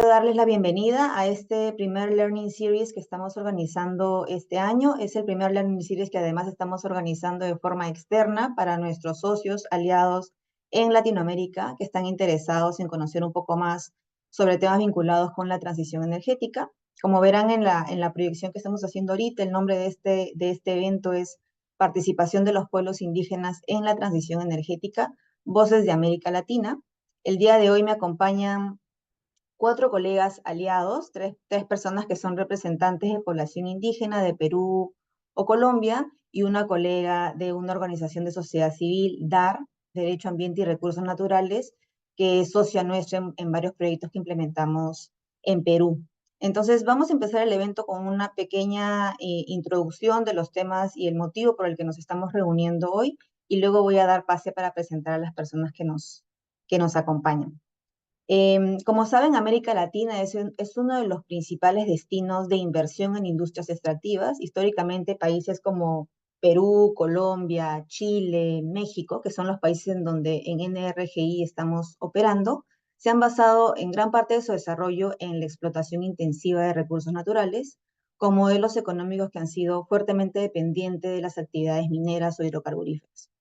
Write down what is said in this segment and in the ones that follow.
darles la bienvenida a este primer Learning Series que estamos organizando este año. Es el primer Learning Series que además estamos organizando de forma externa para nuestros socios, aliados en Latinoamérica que están interesados en conocer un poco más sobre temas vinculados con la transición energética. Como verán en la proyección que estamos haciendo ahorita, el nombre de este evento es Participación de los Pueblos Indígenas en la Transición Energética, Voces de América Latina. El día de hoy me acompañan 4 colegas aliados, tres personas que son representantes de población indígena de Perú o Colombia, y una colega de una organización de sociedad civil, DAR, Derecho, Ambiente y Recursos Naturales, que es socia nuestra en varios proyectos que implementamos en Perú. Entonces, vamos a empezar el evento con una pequeña introducción de los temas y el motivo por el que nos estamos reuniendo hoy, y luego voy a dar pase para presentar a las personas que nos acompañan. Como saben, América Latina es uno de los principales destinos de inversión en industrias extractivas. Históricamente, países como Perú, Colombia, Chile, México, que son los países en donde en NRGI estamos operando, se han basado en gran parte de su desarrollo en la explotación intensiva de recursos naturales, con modelos económicos que han sido fuertemente dependientes de las actividades mineras o hidrocarburíferas.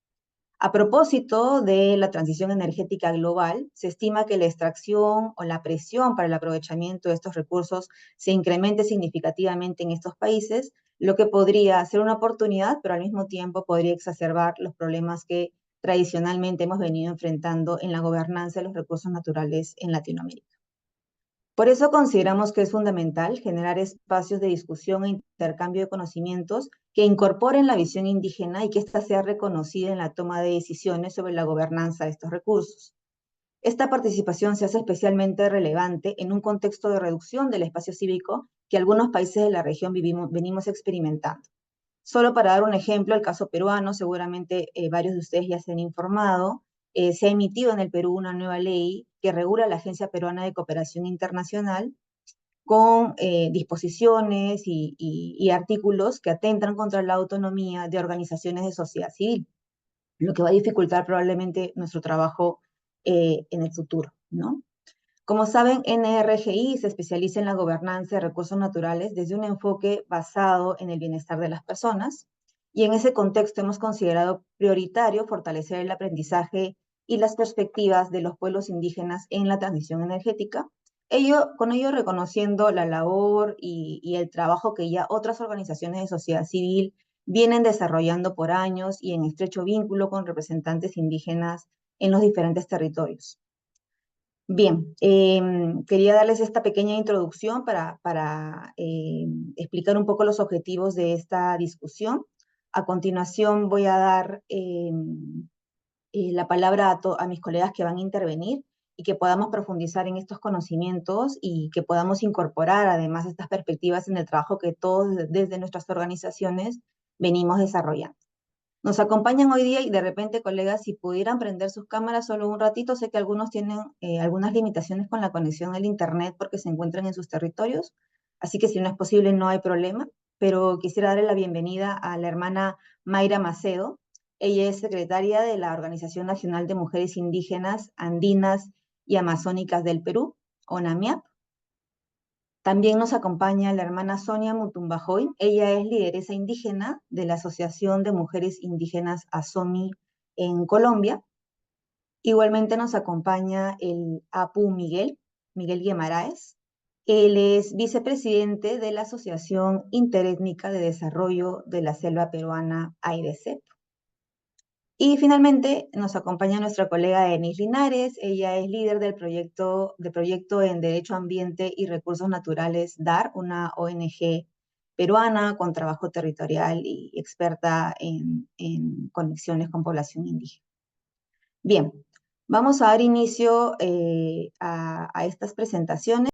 A propósito de la transición energética global, se estima que la extracción o la presión para el aprovechamiento de estos recursos se incremente significativamente en estos países, lo que podría ser una oportunidad, pero al mismo tiempo podría exacerbar los problemas que tradicionalmente hemos venido enfrentando en la gobernanza de los recursos naturales en Latinoamérica. Por eso consideramos que es fundamental generar espacios de discusión e intercambio de conocimientos que incorporen la visión indígena y que ésta sea reconocida en la toma de decisiones sobre la gobernanza de estos recursos. Esta participación se hace especialmente relevante en un contexto de reducción del espacio cívico que algunos países de la región venimos experimentando. Solo para dar un ejemplo, el caso peruano, seguramente varios de ustedes ya se han informado, se ha emitido en el Perú una nueva ley que regula la Agencia Peruana de Cooperación Internacional con disposiciones y artículos que atentan contra la autonomía de organizaciones de sociedad civil, lo que va a dificultar probablemente nuestro trabajo en el futuro, ¿no? Como saben, NRGI se especializa en la gobernanza de recursos naturales desde un enfoque basado en el bienestar de las personas, y en ese contexto hemos considerado prioritario fortalecer el aprendizaje y las perspectivas de los pueblos indígenas en la transición energética, con ello reconociendo la labor y el trabajo que ya otras organizaciones de sociedad civil vienen desarrollando por años y en estrecho vínculo con representantes indígenas en los diferentes territorios. Bien, quería darles esta pequeña introducción para explicar un poco los objetivos de esta discusión. A continuación voy a dar la palabra a mis colegas que van a intervenir y que podamos profundizar en estos conocimientos y que podamos incorporar además estas perspectivas en el trabajo que todos desde nuestras organizaciones venimos desarrollando. Nos acompañan hoy día y de repente, colegas, si pudieran prender sus cámaras solo un ratito, sé que algunos tienen algunas limitaciones con la conexión al internet porque se encuentran en sus territorios, así que si no es posible no hay problema, pero quisiera darle la bienvenida a la hermana Mayra Macedo. Ella es secretaria de la Organización Nacional de Mujeres Indígenas, Andinas y Amazónicas del Perú, ONAMIAP. También nos acompaña la hermana Sonia Mutumbajoy. Ella es lideresa indígena de la Asociación de Mujeres Indígenas ASOMI en Colombia. Igualmente nos acompaña el Apu Miguel Guimaraes. Él es vicepresidente de la Asociación Interétnica de Desarrollo de la Selva Peruana, AIDESEP. Y finalmente nos acompaña nuestra colega Denise Linares. Ella es líder del proyecto en Derecho, Ambiente y Recursos Naturales, DAR, una ONG peruana con trabajo territorial y experta en conexiones con población indígena. Bien, vamos a dar inicio a estas presentaciones.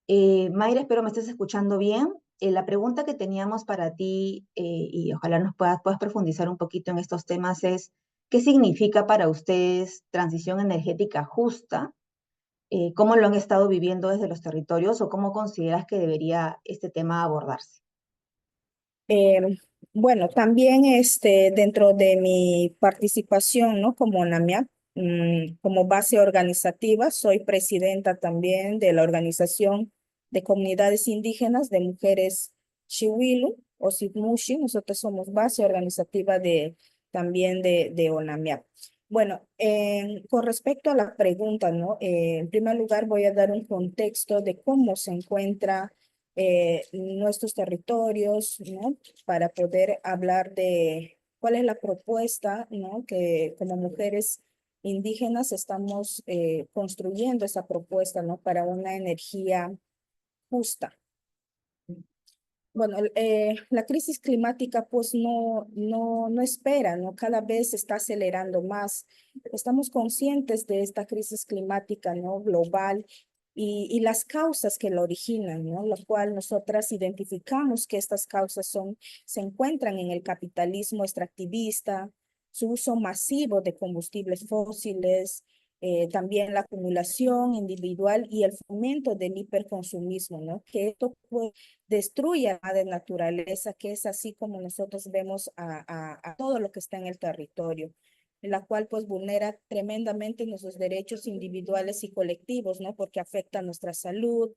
Mayra, espero me estés escuchando bien. La pregunta que teníamos para ti, y ojalá nos puedas profundizar un poquito en estos temas, es: ¿qué significa para ustedes transición energética justa? ¿Cómo lo han estado viviendo desde los territorios o cómo consideras que debería este tema abordarse? Eh, bueno, también dentro de mi participación, ¿no? Como NAMIAC, como base organizativa, soy presidenta también de la Organización de Comunidades Indígenas de Mujeres Chiwilu o Sipmushi. Nosotros somos base organizativa también de ONAMIAP. Bueno, con respecto a la pregunta, ¿no? En primer lugar, voy a dar un contexto de cómo se encuentra nuestros territorios, ¿no? Para poder hablar de cuál es la propuesta, ¿no? Que como mujeres indígenas estamos construyendo esa propuesta, ¿no? Para una energía justa. Bueno, la crisis climática pues no espera, ¿no? Cada vez se está acelerando más. Estamos conscientes de esta crisis climática, ¿no? Global y las causas que la originan, ¿no? Lo cual nosotras identificamos que estas causas se encuentran en el capitalismo extractivista, su uso masivo de combustibles fósiles, también la acumulación individual y el fomento del hiperconsumismo, ¿no? Que esto pues, destruye a la naturaleza, que es así como nosotros vemos a todo lo que está en el territorio, la cual pues vulnera tremendamente nuestros derechos individuales y colectivos, ¿no? Porque afecta nuestra salud,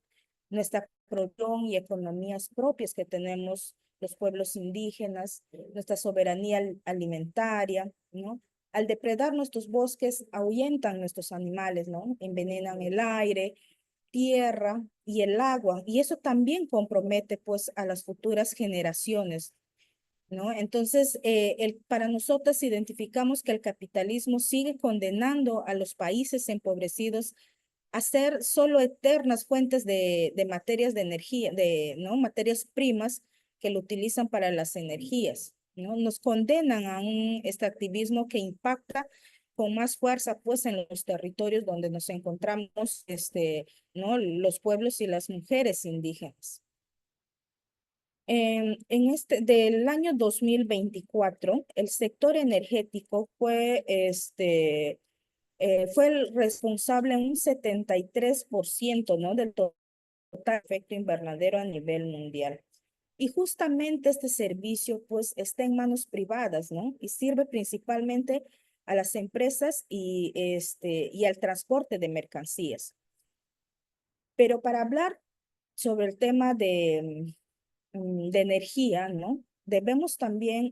nuestra producción y economías propias que tenemos los pueblos indígenas, nuestra soberanía alimentaria, ¿no? Al depredar nuestros bosques, ahuyentan nuestros animales, ¿no? Envenenan el aire, tierra y el agua, y eso también compromete pues a las futuras generaciones, ¿no? Entonces, para nosotros identificamos que el capitalismo sigue condenando a los países empobrecidos a ser solo eternas fuentes de materias de energía, ¿no? Materias primas que lo utilizan para las energías, ¿no? Nos condenan a un extractivismo que impacta con más fuerza, pues, en los territorios donde nos encontramos, ¿no? Los pueblos y las mujeres indígenas. Del año 2024, el sector energético fue el responsable en un 73%, ¿no? Del total efecto invernadero a nivel mundial. Y justamente este servicio, pues, está en manos privadas, ¿no? Y sirve principalmente a las empresas y al transporte de mercancías. Pero para hablar sobre el tema de energía, ¿no? Debemos también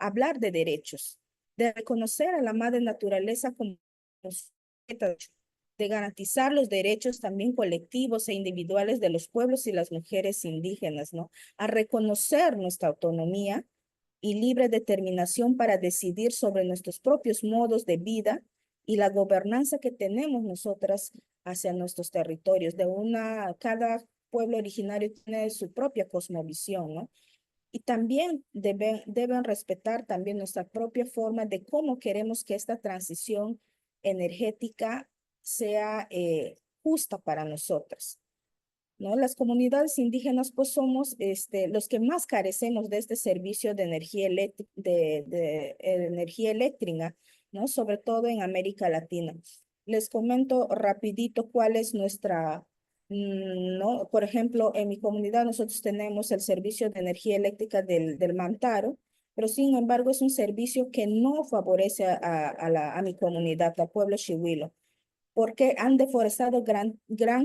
hablar de derechos, de reconocer a la madre naturaleza como sujeta, de garantizar los derechos también colectivos e individuales de los pueblos y las mujeres indígenas, ¿no? A reconocer nuestra autonomía y libre determinación para decidir sobre nuestros propios modos de vida y la gobernanza que tenemos nosotras hacia nuestros territorios. Cada pueblo originario tiene su propia cosmovisión, ¿no? Y también deben respetar también nuestra propia forma de cómo queremos que esta transición energética sea justa para nosotras, ¿no? Las comunidades indígenas, pues somos los que más carecemos de este servicio de energía eléctrica, ¿no? Sobre todo en América Latina. Les comento rapidito cuál es ¿no? Por ejemplo, en mi comunidad nosotros tenemos el servicio de energía eléctrica del Mantaro, pero sin embargo es un servicio que no favorece a mi comunidad, al pueblo Shiwilo, porque han deforestado gran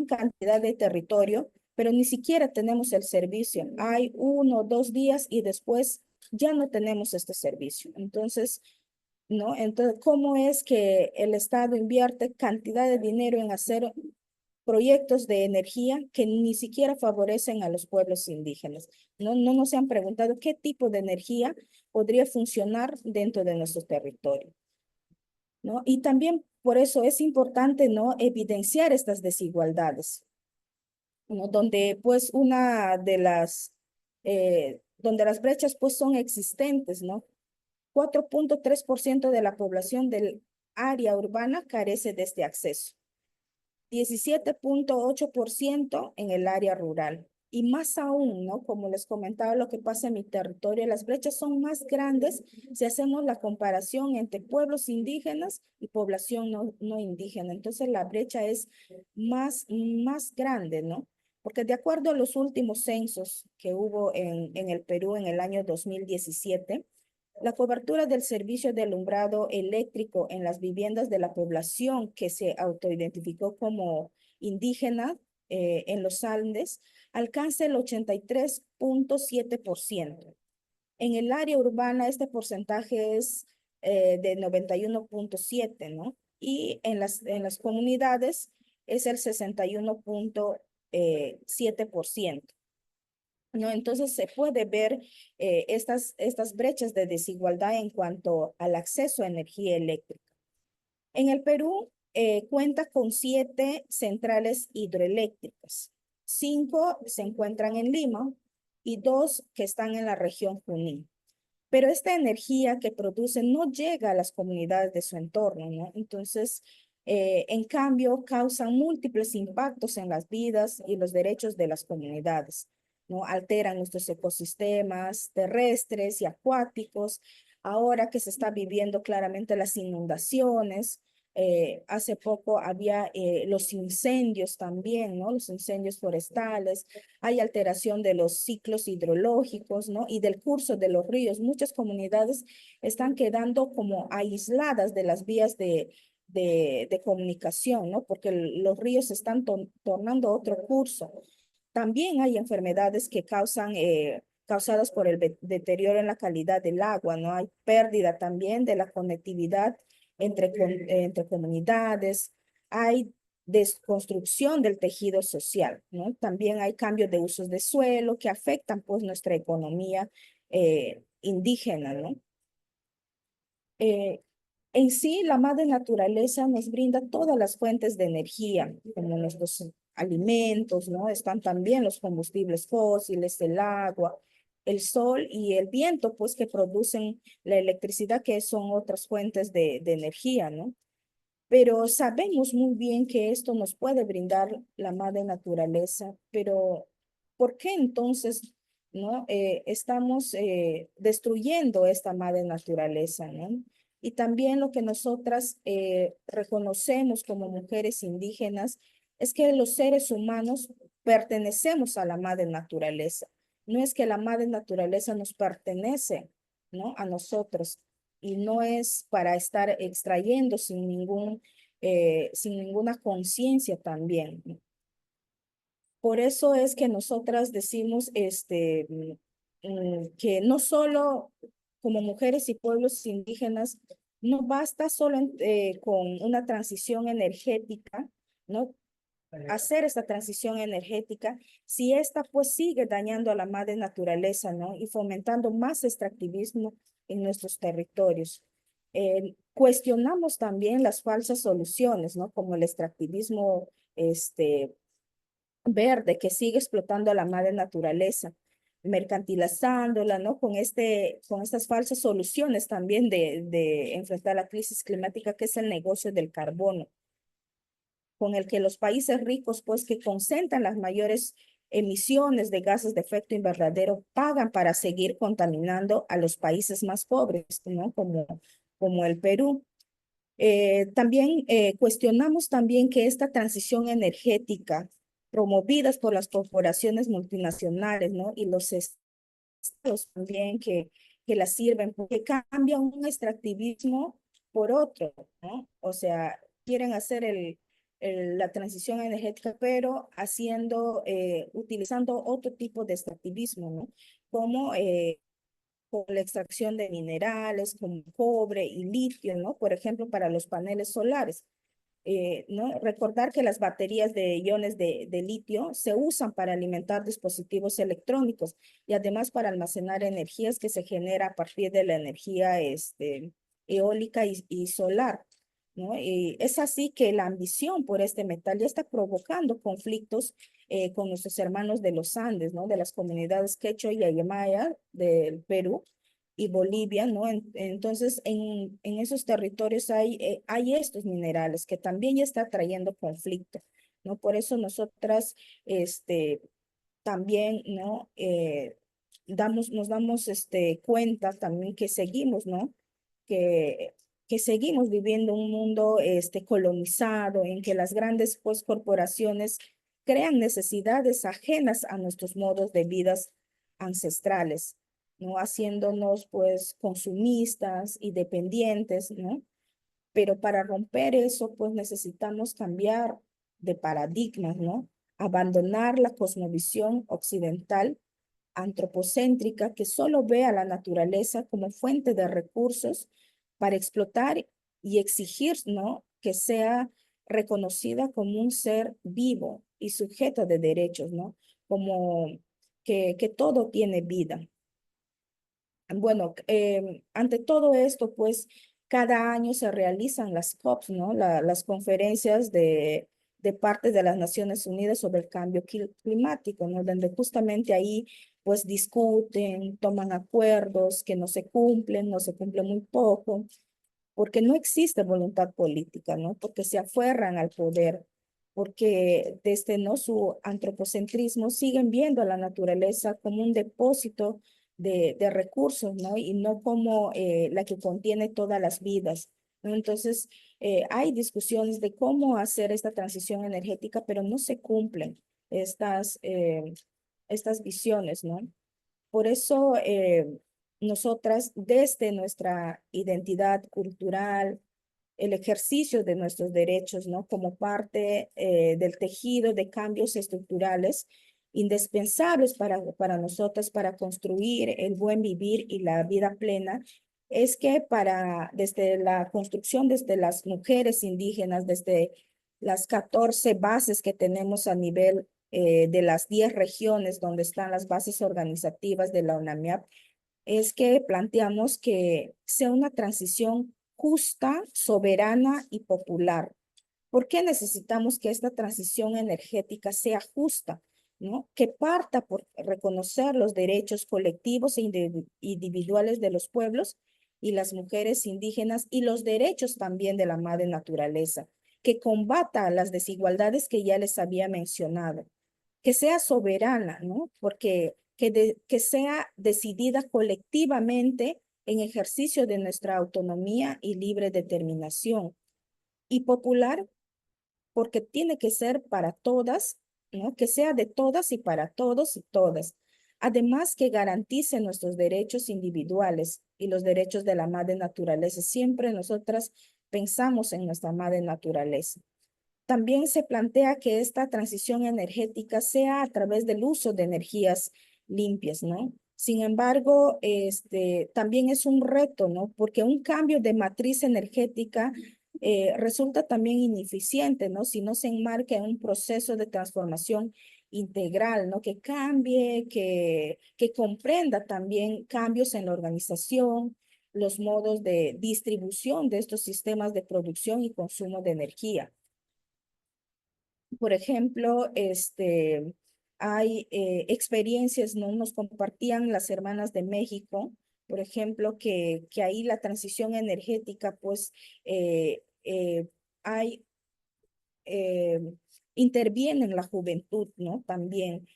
cantidad de territorio, pero ni siquiera tenemos el servicio. Hay 1 o 2 días y después ya no tenemos este servicio. Entonces, ¿no? Entonces, ¿cómo es que el Estado invierte cantidad de dinero en hacer proyectos de energía que ni siquiera favorecen a los pueblos indígenas? No nos han preguntado qué tipo de energía podría funcionar dentro de nuestro territorio, ¿no? Y también por eso es importante, ¿no? Evidenciar estas desigualdades, ¿no? Donde pues donde las brechas pues son existentes, ¿no? 4,3% de la población del área urbana carece de este acceso. 17,8% en el área rural. Y más aún, ¿no? Como les comentaba, lo que pasa en mi territorio, las brechas son más grandes si hacemos la comparación entre pueblos indígenas y población no indígena. Entonces, la brecha es más grande, ¿no? Porque de acuerdo a los últimos censos que hubo en el Perú en el año 2017, La cobertura del servicio de alumbrado eléctrico en las viviendas de la población que se autoidentificó como indígena en los Andes alcanza el 83.7%. En el área urbana este porcentaje es de 91.7, ¿no? Y en las comunidades es el 61.7%. ¿No? Entonces se puede ver estas brechas de desigualdad en cuanto al acceso a energía eléctrica. En el Perú cuenta con 7 centrales hidroeléctricas. 5 se encuentran en Lima y 2 que están en la región Junín. Pero esta energía que produce no llega a las comunidades de su entorno, ¿no? Entonces, en cambio, causan múltiples impactos en las vidas y los derechos de las comunidades, ¿no? Alteran nuestros ecosistemas terrestres y acuáticos. Ahora que se está viviendo claramente las inundaciones, hace poco había los incendios también, ¿no? Los incendios forestales, hay alteración de los ciclos hidrológicos, ¿no? Y del curso de los ríos. Muchas comunidades están quedando como aisladas de las vías de comunicación, ¿no? Porque los ríos se están tornando otro curso. También hay enfermedades que causadas por el deterioro en la calidad del agua, ¿no? Hay pérdida también de la conectividad entre comunidades, hay desconstrucción del tejido social, ¿no? También hay cambios de usos de suelo que afectan pues nuestra economía indígena, ¿no? Eh, en sí, la madre naturaleza nos brinda todas las fuentes de energía, como nuestros alimentos, ¿no? Están también los combustibles fósiles, el agua, el sol y el viento, pues que producen la electricidad, que son otras fuentes de energía, ¿no? Pero sabemos muy bien que esto nos puede brindar la madre naturaleza, pero ¿por qué entonces no estamos destruyendo esta madre naturaleza, ¿no? Y también lo que nosotras reconocemos como mujeres indígenas es que los seres humanos pertenecemos a la madre naturaleza. No es que la madre naturaleza nos pertenece, ¿no? A nosotros y no es para estar extrayendo sin ninguna conciencia también. Por eso es que nosotras decimos que no solo como mujeres y pueblos indígenas, no basta solo con una transición energética, ¿no? Hacer esta transición energética, si esta pues sigue dañando a la madre naturaleza, ¿no? Y fomentando más extractivismo en nuestros territorios. Cuestionamos también las falsas soluciones, ¿no? Como el extractivismo verde que sigue explotando a la madre naturaleza, mercantilizándola, ¿no? Con estas falsas soluciones también de enfrentar la crisis climática, que es el negocio del carbono, con el que los países ricos, pues que concentran las mayores emisiones de gases de efecto invernadero, pagan para seguir contaminando a los países más pobres, ¿no? Como el Perú. También cuestionamos también que esta transición energética promovidas por las corporaciones multinacionales, ¿no? Y los estados también que la sirven, porque cambian un extractivismo por otro, ¿no? O sea, quieren hacer la transición energética, pero utilizando otro tipo de extractivismo, ¿no? Como con la extracción de minerales como cobre y litio, ¿no? Por ejemplo, para los paneles solares. ¿No? Recordar que las baterías de iones de litio se usan para alimentar dispositivos electrónicos y además para almacenar energías que se genera a partir de la energía eólica y solar, ¿no? Y es así que la ambición por este metal ya está provocando conflictos con nuestros hermanos de los Andes, ¿no? De las comunidades quechua y aymara del Perú y Bolivia, ¿no? Entonces, en esos territorios hay estos minerales que también ya está trayendo conflicto, ¿no? Por eso nosotras, también, ¿no? Nos damos, cuenta también que seguimos, ¿no? Que, que seguimos viviendo un mundo, colonizado, en que las grandes, pues, corporaciones crean necesidades ajenas a nuestros modos de vidas ancestrales. ¿no? Haciéndonos pues consumistas y dependientes, ¿no? Pero para romper eso, pues necesitamos cambiar de paradigmas, ¿no? Abandonar la cosmovisión occidental antropocéntrica que solo ve a la naturaleza como fuente de recursos para explotar y exigir, ¿no? Que sea reconocida como un ser vivo y sujeto de derechos, ¿no? Como que todo tiene vida. Bueno, ante todo esto, pues cada año se realizan las COPs, ¿no? Las conferencias de parte de las Naciones Unidas sobre el cambio climático, ¿no? Donde justamente ahí pues discuten, toman acuerdos que no se cumplen muy poco, porque no existe voluntad política, ¿no? Porque se aferran al poder, porque desde no su antropocentrismo siguen viendo a la naturaleza como un depósito de recursos, ¿no? Y no como la que contiene todas las vidas, ¿no? Entonces, hay discusiones de cómo hacer esta transición energética, pero no se cumplen estas visiones, ¿no? Por eso, nosotras, desde nuestra identidad cultural, el ejercicio de nuestros derechos, ¿no? Como parte del tejido de cambios estructurales indispensables para nosotras, para construir el buen vivir y la vida plena, es que desde la construcción, desde las mujeres indígenas, desde las 14 bases que tenemos a nivel de las 10 regiones donde están las bases organizativas de la UNAMIAP, es que planteamos que sea una transición justa, soberana y popular. ¿Por qué necesitamos que esta transición energética sea justa? ¿No? Que parta por reconocer los derechos colectivos e individuales de los pueblos y las mujeres indígenas y los derechos también de la madre naturaleza, que combata las desigualdades que ya les había mencionado, que sea soberana, ¿no? Porque que sea decidida colectivamente en ejercicio de nuestra autonomía y libre determinación. Y popular, porque tiene que ser para todas, ¿no? Que sea de todas y para todos y todas. Además, que garantice nuestros derechos individuales y los derechos de la madre naturaleza. Siempre nosotras pensamos en nuestra madre naturaleza. También se plantea que esta transición energética sea a través del uso de energías limpias, ¿no? Sin embargo, también es un reto, ¿no? Porque un cambio de matriz energética resulta también ineficiente, ¿no? Si no se enmarca en un proceso de transformación integral, ¿no? Que cambie, que comprenda también cambios en la organización, los modos de distribución de estos sistemas de producción y consumo de energía. Por ejemplo, hay experiencias, ¿no? Nos compartían las hermanas de México, por ejemplo, que ahí la transición energética, pues, hay, eh, interviene en la juventud, ¿no? También,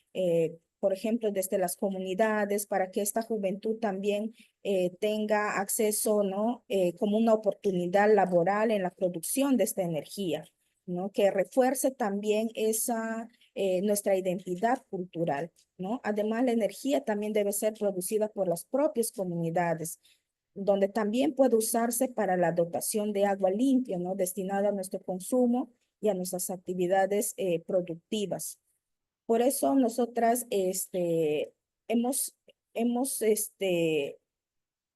por ejemplo, desde las comunidades, para que esta juventud también tenga acceso, ¿no? Como una oportunidad laboral en la producción de esta energía, ¿no? Que refuerce también nuestra identidad cultural, ¿no? Además, la energía también debe ser producida por las propias comunidades, donde también puede usarse para la dotación de agua limpia, ¿no? Destinada a nuestro consumo y a nuestras actividades productivas. Por eso nosotras hemos, hemos,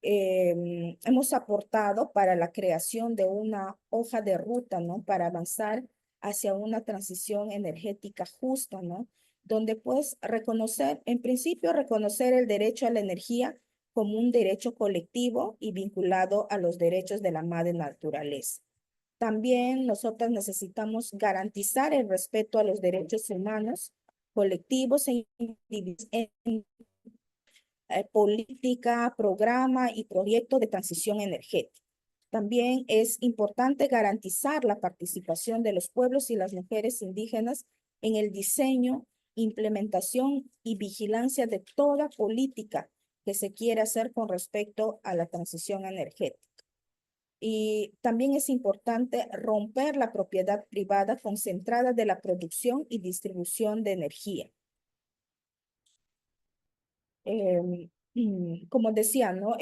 hemos aportado para la creación de una hoja de ruta, ¿no? Para avanzar hacia una transición energética justa, ¿no? Donde pues reconocer, en principio, reconocer el derecho a la energía como un derecho colectivo y vinculado a los derechos de la madre naturaleza. También nosotras necesitamos garantizar el respeto a los derechos humanos colectivos e individuales en política, programa y proyecto de transición energética. También es importante garantizar la participación de los pueblos y las mujeres indígenas en el diseño, implementación y vigilancia de toda política que se quiera hacer con respecto a la transición energética. Y también es importante romper la propiedad privada concentrada de la producción y distribución de energía. como decía, ¿no?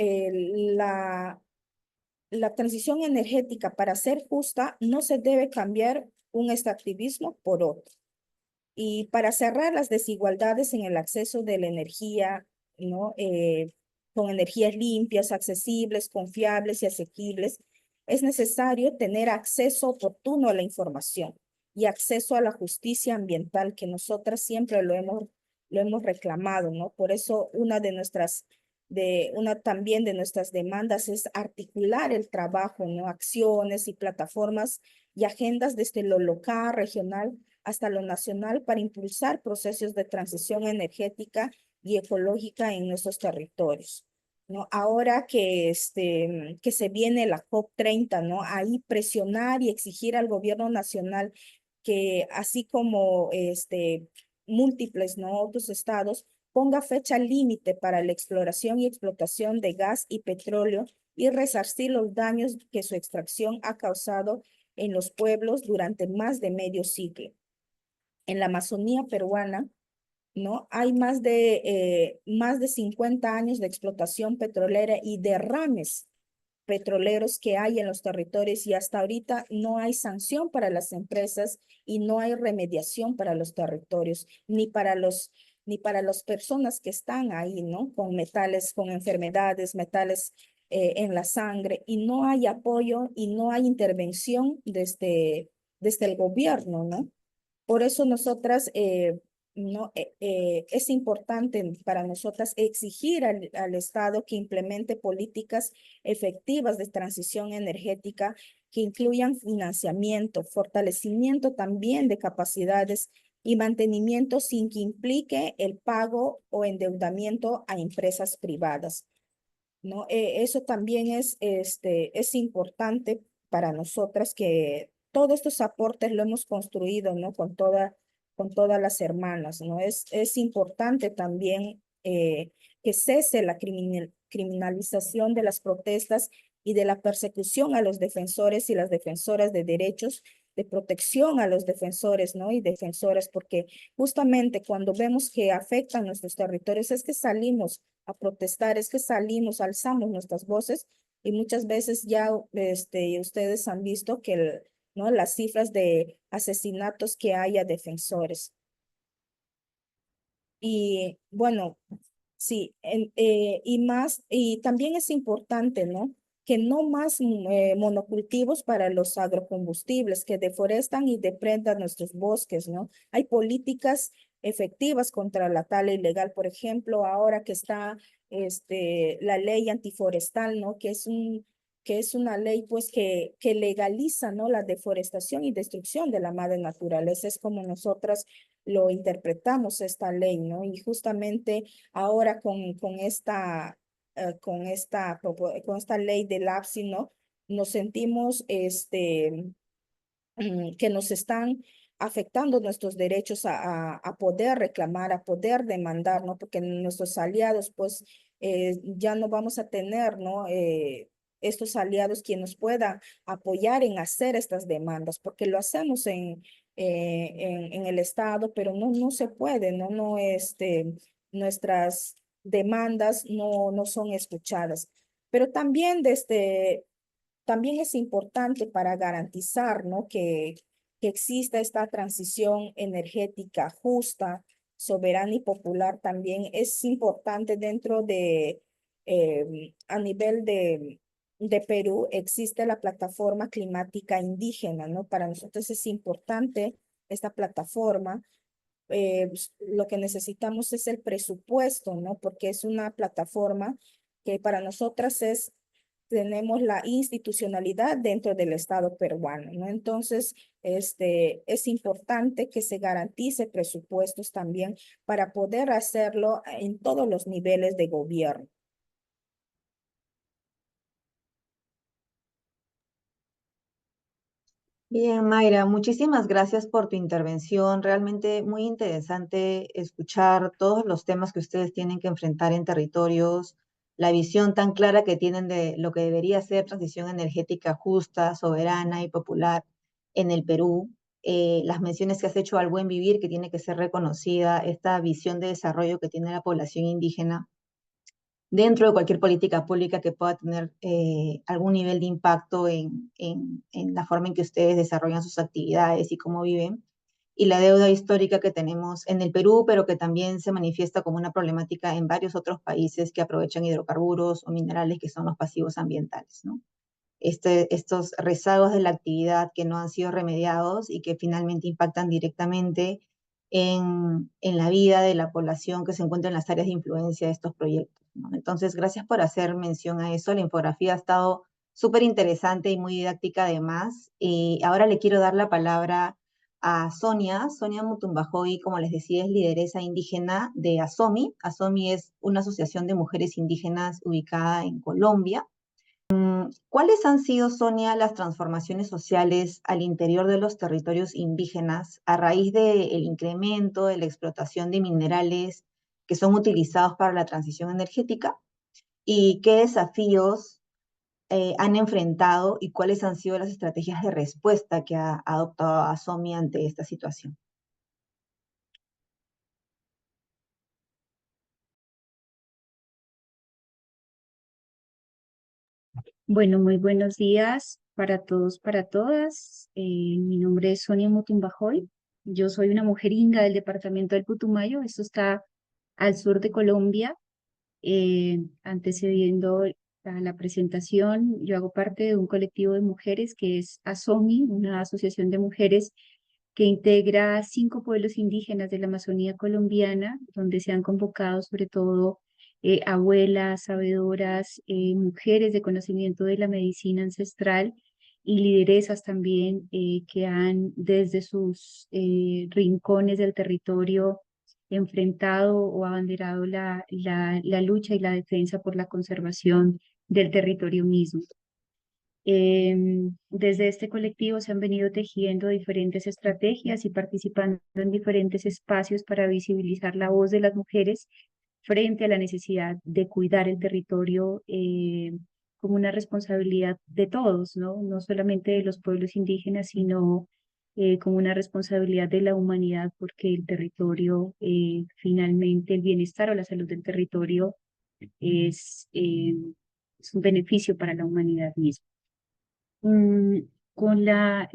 La transición energética para ser justa no se debe cambiar un extractivismo por otro. Y para cerrar las desigualdades en el acceso de la energía, ¿no? Con energías limpias, accesibles, confiables y asequibles, es necesario tener acceso oportuno a la información y acceso a la justicia ambiental, que nosotras siempre lo hemos reclamado, ¿no? Por eso una también de nuestras demandas es articular el trabajo, ¿no? Acciones y plataformas y agendas desde lo local, regional, hasta lo nacional para impulsar procesos de transición energética y ecológica en nuestros territorios. ¿No? Ahora que se viene la COP30, ¿no? Ahí presionar y exigir al gobierno nacional que así como múltiples, ¿no? Otros estados, ponga fecha límite para la exploración y explotación de gas y petróleo y resarcir los daños que su extracción ha causado en los pueblos durante más de medio siglo. En la Amazonía peruana, ¿no? Hay más de 50 años de explotación petrolera y derrames petroleros que hay en los territorios y hasta ahorita no hay sanción para las empresas y no hay remediación para los territorios, ni para las personas que están ahí, ¿no? Con metales, con enfermedades, metales en la sangre y no hay apoyo y no hay intervención desde el gobierno, ¿no? Por eso nosotras, no, es importante para nosotras exigir al Estado que implemente políticas efectivas de transición energética que incluyan financiamiento, fortalecimiento también de capacidades y mantenimiento sin que implique el pago o endeudamiento a empresas privadas. ¿No? Eso también es importante para nosotras que todos estos aportes lo hemos construido, ¿no? Con todas las hermanas, ¿no? Es importante también que cese la criminalización de las protestas y de la persecución a los defensores y las defensoras de derechos, de protección a los defensores, ¿no? Y defensoras, porque justamente cuando vemos que afectan nuestros territorios es que salimos a protestar, es que salimos, alzamos nuestras voces y muchas veces ya ustedes han visto que ¿no? Las cifras de asesinatos que hay a defensores. Y bueno, sí, y también es importante, ¿no? Que no más monocultivos para los agrocombustibles que deforestan y deprendan nuestros bosques, ¿no? Hay políticas efectivas contra la tala ilegal, por ejemplo, ahora que está la ley antiforestal, ¿no? Que es una ley pues que legaliza, ¿no? La deforestación y destrucción de la madre naturaleza. Es como nosotras lo interpretamos esta ley, ¿no? Y justamente ahora con esta ley del APSI, ¿no? Nos sentimos que nos están afectando nuestros derechos a poder reclamar, a poder demandar, ¿no? Porque nuestros aliados, pues, ya no vamos a tener, ¿no? Estos aliados quien nos pueda apoyar en hacer estas demandas, porque lo hacemos en el Estado, pero no se puede, ¿no? Nuestras demandas no son escuchadas. Pero también también es importante para garantizar, ¿no? Que exista esta transición energética justa, soberana y popular. También es importante a nivel de Perú, existe la plataforma climática indígena, ¿no? Para nosotros es importante esta plataforma. Lo que necesitamos es el presupuesto, ¿no? Porque es una plataforma que para nosotras tenemos la institucionalidad dentro del Estado peruano, ¿no? Entonces, es importante que se garantice presupuestos también para poder hacerlo en todos los niveles de gobierno. Bien, Mayra, muchísimas gracias por tu intervención. Realmente muy interesante escuchar todos los temas que ustedes tienen que enfrentar en territorios, la visión tan clara que tienen de lo que debería ser transición energética justa, soberana y popular en el Perú. Las menciones que has hecho al buen vivir, que tiene que ser reconocida, esta visión de desarrollo que tiene la población indígena dentro de cualquier política pública que pueda tener algún nivel de impacto en la forma en que ustedes desarrollan sus actividades y cómo viven, y la deuda histórica que tenemos en el Perú, pero que también se manifiesta como una problemática en varios otros países que aprovechan hidrocarburos o minerales que son los pasivos ambientales, ¿no? Estos rezagos de la actividad que no han sido remediados y que finalmente impactan directamente en la vida de la población que se encuentra en las áreas de influencia de estos proyectos, ¿no? Entonces, gracias por hacer mención a eso. La infografía ha estado súper interesante y muy didáctica además. Y ahora le quiero dar la palabra a Sonia. Sonia Mutumbajoy, como les decía, es lideresa indígena de ASOMI. ASOMI es una asociación de mujeres indígenas ubicada en Colombia. ¿Cuáles han sido, Sonia, las transformaciones sociales al interior de los territorios indígenas a raíz del incremento de la explotación de minerales que son utilizados para la transición energética? ¿Y qué desafíos han enfrentado y cuáles han sido las estrategias de respuesta que ha adoptado ASOMI ante esta situación? Bueno, muy buenos días para todos, para todas. Mi nombre es Sonia Mutumbajoy. Yo soy una mujer inga del departamento del Putumayo. Esto está al sur de Colombia. Antecediendo a la presentación, yo hago parte de un colectivo de mujeres que es ASOMI, una asociación de mujeres que integra 5 pueblos indígenas de la Amazonía colombiana, donde se han convocado sobre todo abuelas, sabedoras, mujeres de conocimiento de la medicina ancestral y lideresas también que han desde sus rincones del territorio enfrentado o abanderado la lucha y la defensa por la conservación del territorio mismo. Desde este colectivo se han venido tejiendo diferentes estrategias y participando en diferentes espacios para visibilizar la voz de las mujeres frente a la necesidad de cuidar el territorio como una responsabilidad de todos, ¿no? No solamente de los pueblos indígenas, sino como una responsabilidad de la humanidad, porque el territorio, finalmente, el bienestar o la salud del territorio es, eh, es un beneficio para la humanidad misma. Mm, con la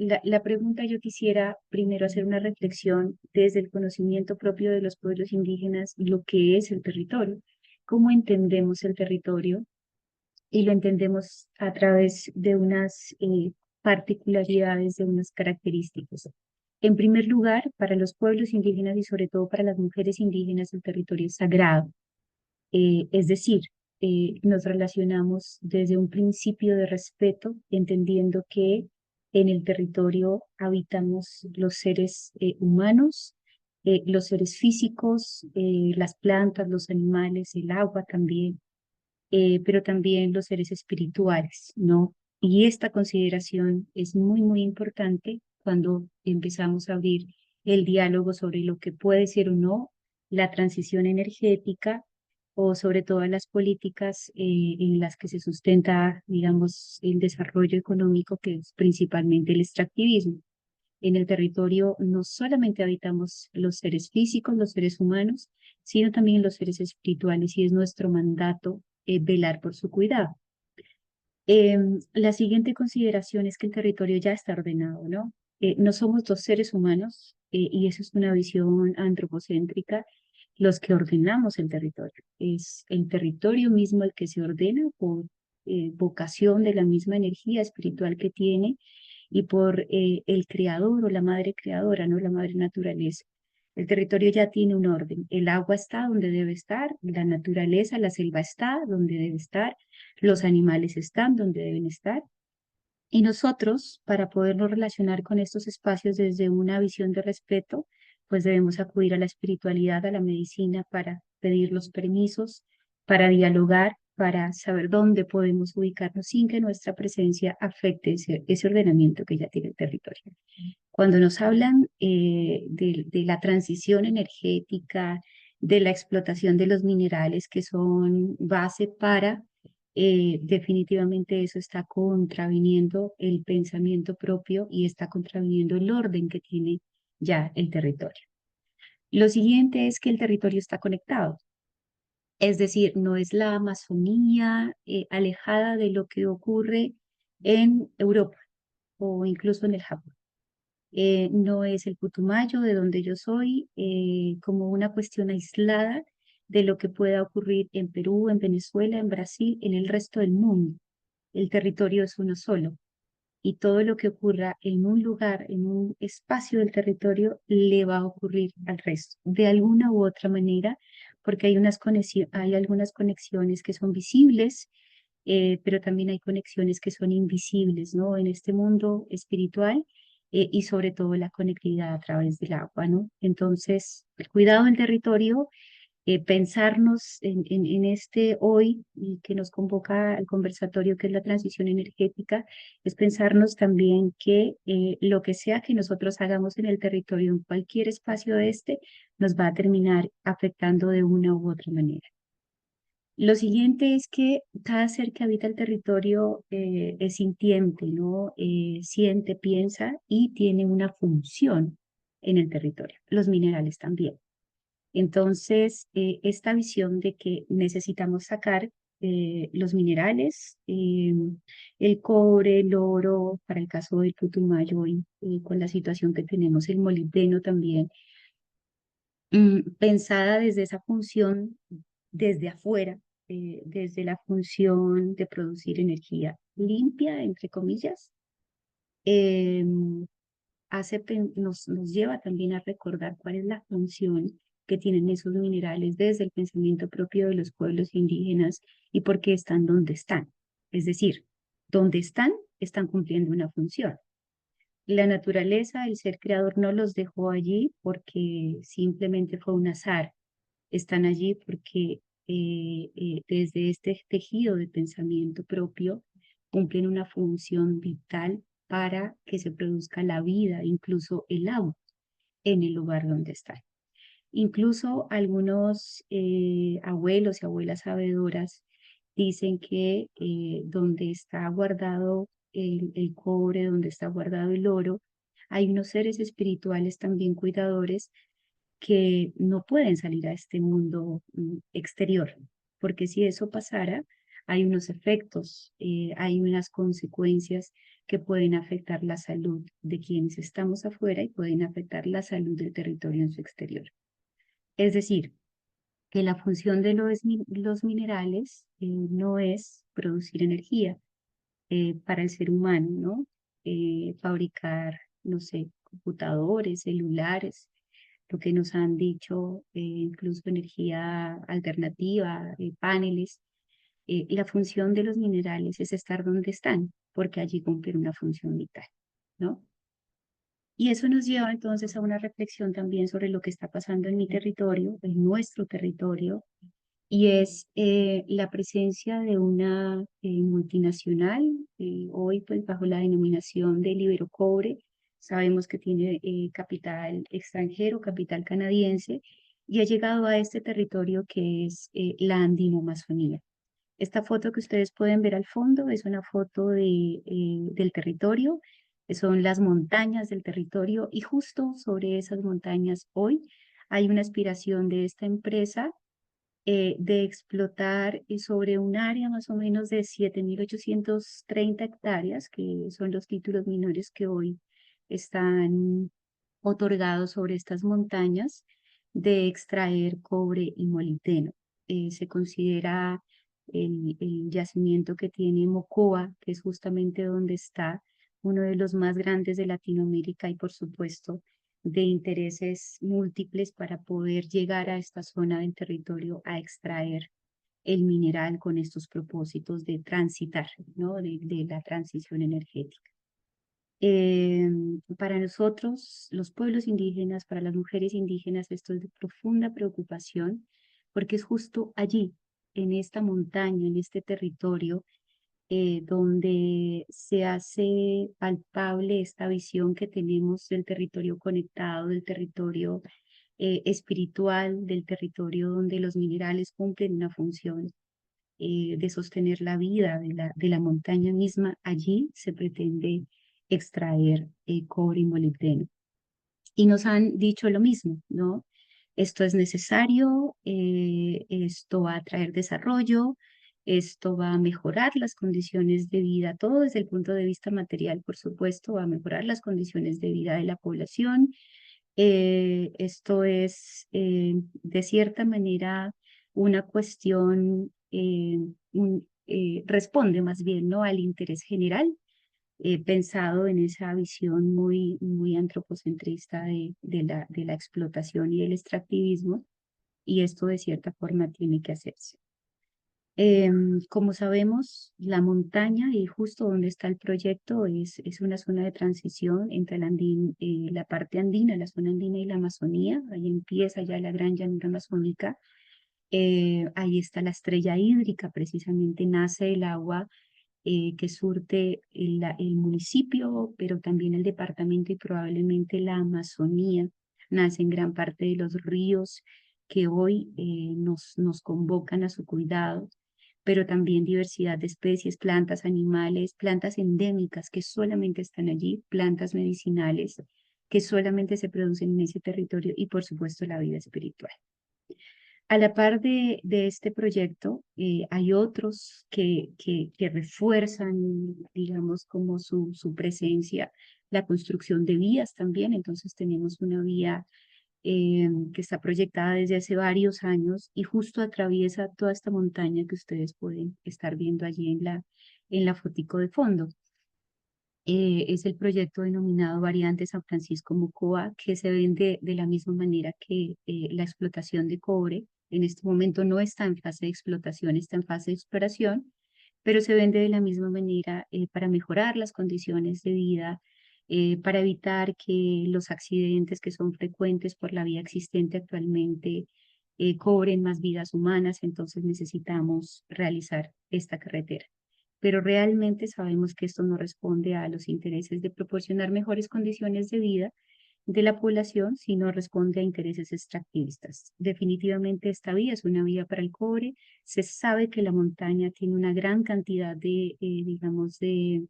pregunta yo quisiera primero hacer una reflexión desde el conocimiento propio de los pueblos indígenas, lo que es el territorio, cómo entendemos el territorio y lo entendemos a través de unas particularidades, de unas características. En primer lugar, para los pueblos indígenas y sobre todo para las mujeres indígenas, el territorio es sagrado. Es decir, nos relacionamos desde un principio de respeto, entendiendo que en el territorio habitamos los seres humanos, los seres físicos, las plantas, los animales, el agua también, pero también los seres espirituales, ¿no? Y esta consideración es muy, muy importante cuando empezamos a abrir el diálogo sobre lo que puede ser o no la transición energética o sobre todo las políticas en las que se sustenta, digamos, el desarrollo económico, que es principalmente el extractivismo. En el territorio no solamente habitamos los seres físicos, los seres humanos, sino también los seres espirituales y es nuestro mandato velar por su cuidado. La siguiente consideración es que el territorio ya está ordenado, ¿no? No somos dos seres humanos y eso es una visión antropocéntrica los que ordenamos el territorio. Es el territorio mismo el que se ordena por vocación de la misma energía espiritual que tiene y por el creador o la madre creadora, ¿no? La madre naturaleza. El territorio ya tiene un orden. El agua está donde debe estar, la naturaleza, la selva está donde debe estar, los animales están donde deben estar. Y nosotros, para podernos relacionar con estos espacios desde una visión de respeto, pues debemos acudir a la espiritualidad, a la medicina para pedir los permisos, para dialogar, para saber dónde podemos ubicarnos sin que nuestra presencia afecte ese ordenamiento que ya tiene el territorio. Cuando nos hablan de la transición energética, de la explotación de los minerales que son base para definitivamente eso está contraviniendo el pensamiento propio y está contraviniendo el orden que tiene ya el territorio. Lo siguiente es que el territorio está conectado. Es decir, no es la Amazonía alejada de lo que ocurre en Europa o incluso en el Japón. No es el Putumayo, de donde yo soy, como una cuestión aislada de lo que pueda ocurrir en Perú, en Venezuela, en Brasil, en el resto del mundo. El territorio es uno solo y todo lo que ocurra en un lugar, en un espacio del territorio, le va a ocurrir al resto, de alguna u otra manera, porque hay algunas conexiones que son visibles, pero también hay conexiones que son invisibles, ¿no? En este mundo espiritual, y sobre todo la conectividad a través del agua, ¿no? Entonces, el cuidado del territorio, pensarnos en este hoy y que nos convoca al conversatorio, que es la transición energética, es pensarnos también que lo que sea que nosotros hagamos en el territorio, en cualquier espacio de este, nos va a terminar afectando de una u otra manera. Lo siguiente es que cada ser que habita el territorio es sintiente, ¿no? Siente, piensa y tiene una función en el territorio. Los minerales también. Entonces, esta visión de que necesitamos sacar los minerales, el cobre, el oro, para el caso del Putumayo, y con la situación que tenemos, el molibdeno también, pensada desde esa función, desde afuera, desde la función de producir energía limpia, entre comillas, em, nos lleva también a recordar cuál es la función que tienen esos minerales desde el pensamiento propio de los pueblos indígenas y por qué están donde están. Es decir, donde están cumpliendo una función. La naturaleza, el ser creador no los dejó allí porque simplemente fue un azar. Están allí porque desde este tejido de pensamiento propio cumplen una función vital para que se produzca la vida, incluso el agua, en el lugar donde están. Incluso algunos abuelos y abuelas sabedoras dicen que donde está guardado el cobre, donde está guardado el oro, hay unos seres espirituales también cuidadores que no pueden salir a este mundo exterior, porque si eso pasara, hay unos efectos, hay unas consecuencias que pueden afectar la salud de quienes estamos afuera y pueden afectar la salud del territorio en su exterior. Es decir, que la función de los minerales no es producir energía para el ser humano, ¿no? Fabricar, no sé, computadores, celulares, lo que nos han dicho, incluso energía alternativa, paneles. La función de los minerales es estar donde están, porque allí cumplen una función vital, ¿no? Y eso nos lleva entonces a una reflexión también sobre lo que está pasando en mi territorio, en nuestro territorio, y es la presencia de una multinacional, hoy pues bajo la denominación de Iberocobre. Sabemos que tiene capital extranjero, capital canadiense, y ha llegado a este territorio que es la Andino-Amazonía. Esta foto que ustedes pueden ver al fondo es una foto del territorio, son las montañas del territorio, y justo sobre esas montañas hoy hay una aspiración de esta empresa de explotar sobre un área más o menos de 7.830 hectáreas, que son los títulos minores que hoy están otorgados sobre estas montañas, de extraer cobre y molibdeno. Se considera el yacimiento que tiene Mocoa, que es justamente donde está uno de los más grandes de Latinoamérica y por supuesto de intereses múltiples para poder llegar a esta zona del territorio a extraer el mineral con estos propósitos de transitar, ¿no? De la transición energética. Para nosotros, los pueblos indígenas, para las mujeres indígenas, esto es de profunda preocupación porque es justo allí, en esta montaña, en este territorio, donde se hace palpable esta visión que tenemos del territorio conectado, del territorio espiritual, del territorio donde los minerales cumplen una función de sostener la vida de la montaña misma. Allí se pretende extraer cobre y molibdeno. Y nos han dicho lo mismo, ¿no? Esto es necesario, esto va a traer desarrollo, esto va a mejorar las condiciones de vida, todo desde el punto de vista material, por supuesto, va a mejorar las condiciones de vida de la población. Esto es, de cierta manera, una cuestión, responde más bien, ¿no?, al interés general, pensado en esa visión muy, muy antropocentrista de la explotación y el extractivismo, y esto de cierta forma tiene que hacerse. Como sabemos, la montaña y justo donde está el proyecto es una zona de transición entre la parte andina, la zona andina y la Amazonía. Ahí empieza ya la gran llanura amazónica. Ahí está la estrella hídrica, precisamente nace el agua que surte el municipio, pero también el departamento y probablemente la Amazonía. Nacen gran parte de los ríos que hoy nos convocan a su cuidado, pero también diversidad de especies, plantas, animales, plantas endémicas que solamente están allí, plantas medicinales que solamente se producen en ese territorio y por supuesto la vida espiritual. A la par de este proyecto, hay otros que refuerzan, digamos, como su presencia, la construcción de vías también. Entonces tenemos una vía que está proyectada desde hace varios años y justo atraviesa toda esta montaña que ustedes pueden estar viendo allí en la fotico de fondo. Es el proyecto denominado Variante San Francisco Mocoa, que se vende de la misma manera que la explotación de cobre. En este momento no está en fase de explotación, está en fase de exploración, pero se vende de la misma manera para mejorar las condiciones de vida, para evitar que los accidentes que son frecuentes por la vía existente actualmente cobren más vidas humanas. Entonces necesitamos realizar esta carretera, pero realmente sabemos que esto no responde a los intereses de proporcionar mejores condiciones de vida de la población, sino responde a intereses extractivistas. Definitivamente esta vía es una vía para el cobre. Se sabe que la montaña tiene una gran cantidad digamos, de